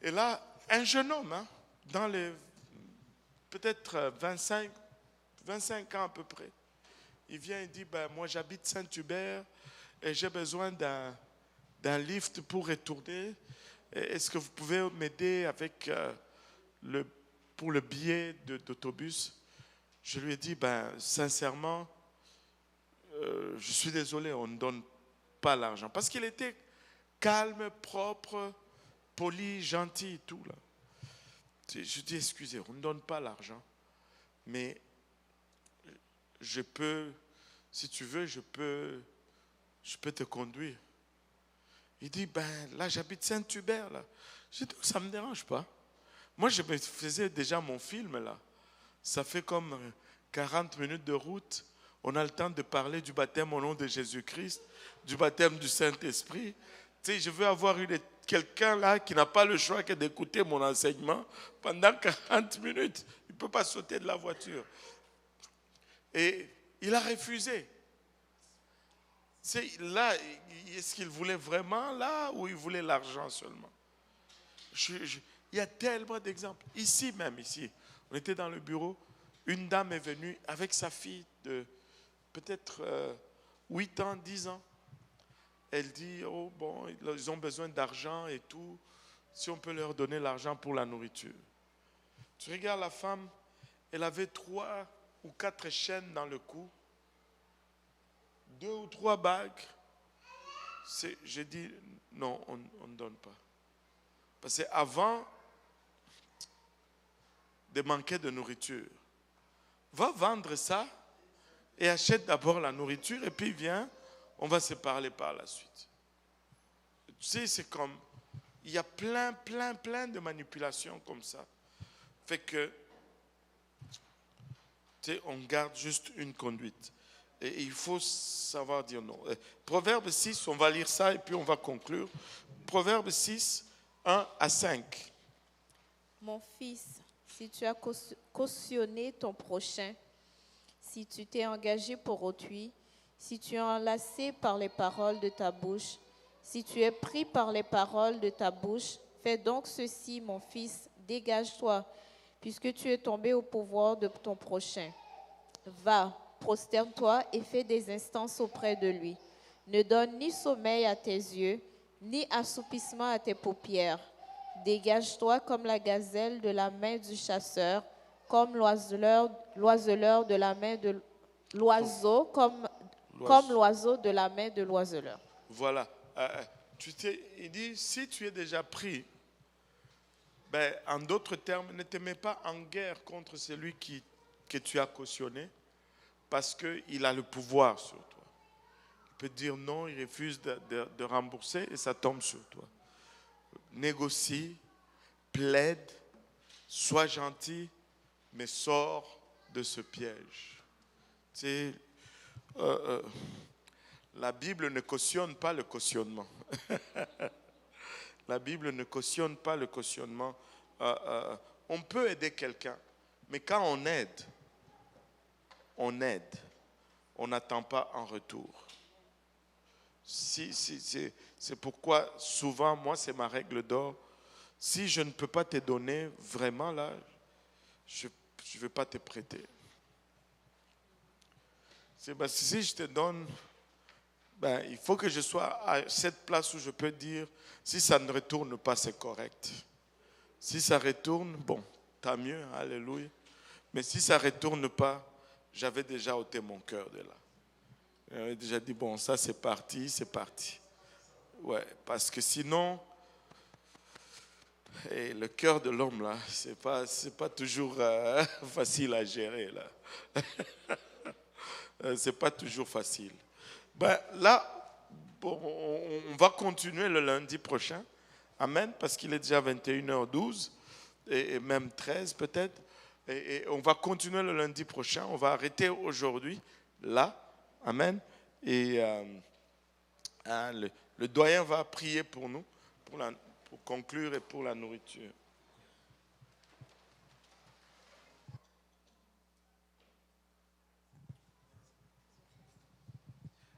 Et là, un jeune homme, dans les peut-être 25 ans à peu près, il vient et dit, ben, moi j'habite Saint-Hubert et j'ai besoin d'un lift pour retourner. Est-ce que vous pouvez m'aider avec pour le billet d'autobus? Je lui ai dit, ben, sincèrement, je suis désolé, on ne donne pas l'argent. Parce qu'il était calme, propre, poli, gentil et tout. Là. Je dis, excusez, on ne donne pas l'argent. Mais si tu veux, je peux te conduire. Il dit, là, j'habite Saint-Hubert, là. J'ai dit, ça ne me dérange pas. Moi, je me faisais déjà mon film, là. Ça fait comme 40 minutes de route. On a le temps de parler du baptême au nom de Jésus-Christ, du baptême du Saint-Esprit. Tu sais, je veux avoir quelqu'un là qui n'a pas le choix que d'écouter mon enseignement pendant 40 minutes. Il ne peut pas sauter de la voiture. Et il a refusé. C'est là, est-ce qu'il voulait vraiment là ou il voulait l'argent seulement? Il y a tellement d'exemples. Ici, on était dans le bureau, une dame est venue avec sa fille de peut-être 8 ans, 10 ans. Elle dit, oh bon, ils ont besoin d'argent et tout, si on peut leur donner l'argent pour la nourriture. Tu regardes la femme, elle avait 3 ou 4 chaînes dans le cou, 2 ou 3 bagues. J'ai dit, non, on ne donne pas. Parce qu'avant de manquer de nourriture, va vendre ça et achète d'abord la nourriture et puis viens, on va se parler par la suite. Tu sais, c'est comme, il y a plein de manipulations comme ça. Fait que, tu sais, on garde juste une conduite. Et il faut savoir dire non. Proverbe 6, on va lire ça et puis on va conclure. Proverbe 6, 1 à 5. Mon fils, si tu as cautionné ton prochain, si tu t'es engagé pour autrui, si tu es enlacé par les paroles de ta bouche, si tu es pris par les paroles de ta bouche, fais donc ceci, mon fils, dégage-toi, puisque tu es tombé au pouvoir de ton prochain. Va, prosterne-toi et fais des instances auprès de lui. Ne donne ni sommeil à tes yeux, ni assoupissement à tes paupières. Dégage-toi comme la gazelle de la main du chasseur, comme l'oiseleur de la main de l'oiseau, comme l'oiseau de la main de l'oiseleur. Voilà. Il dit, si tu es déjà pris, en d'autres termes, ne te mets pas en guerre contre celui que tu as cautionné, parce qu'il a le pouvoir sur toi. Il peut dire non, il refuse de rembourser et ça tombe sur toi. Négocie, plaide, sois gentil, mais sors de ce piège. Tu sais, la Bible ne cautionne pas le cautionnement. La Bible ne cautionne pas le cautionnement. On peut aider quelqu'un, mais quand on aide, on n'attend pas en retour. C'est pourquoi souvent, moi, c'est ma règle d'or. Si je ne peux pas te donner vraiment là, je ne vais pas te prêter. C'est parce que si je te donne, il faut que je sois à cette place où je peux dire, si ça ne retourne pas, c'est correct. Si ça retourne, bon, tant mieux, alléluia. Mais si ça ne retourne pas, j'avais déjà ôté mon cœur de là. J'avais déjà dit, bon, ça c'est parti, c'est parti. Ouais, parce que sinon, le cœur de l'homme, là, c'est pas toujours facile à gérer, là. C'est pas toujours facile. Là, bon, on va continuer le lundi prochain. Amen, parce qu'il est déjà 21h12, et même 13 peut-être. Et on va continuer le lundi prochain. On va arrêter aujourd'hui, là. Amen. Et le doyen va prier pour nous, pour conclure et pour la nourriture.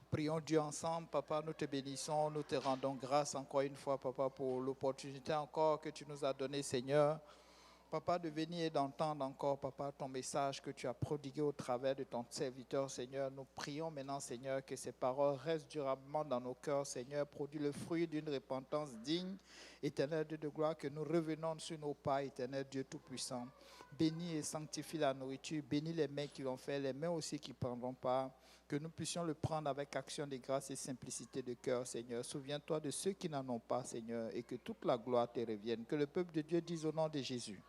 Prions Dieu ensemble, Papa, nous te bénissons, nous te rendons grâce encore une fois, Papa, pour l'opportunité encore que tu nous as donnée, Seigneur. Papa, de venir et d'entendre encore, Papa, ton message que tu as prodigué au travers de ton serviteur, Seigneur. Nous prions maintenant, Seigneur, que ces paroles restent durablement dans nos cœurs, Seigneur. Produis le fruit d'une repentance digne, éternel Dieu de gloire, que nous revenons sur nos pas, éternel Dieu Tout-Puissant. Bénis et sanctifie la nourriture, bénis les mains qui l'ont fait, les mains aussi qui prendront part. Que nous puissions le prendre avec action de grâce et simplicité de cœur, Seigneur. Souviens-toi de ceux qui n'en ont pas, Seigneur, et que toute la gloire te revienne. Que le peuple de Dieu dise au nom de Jésus.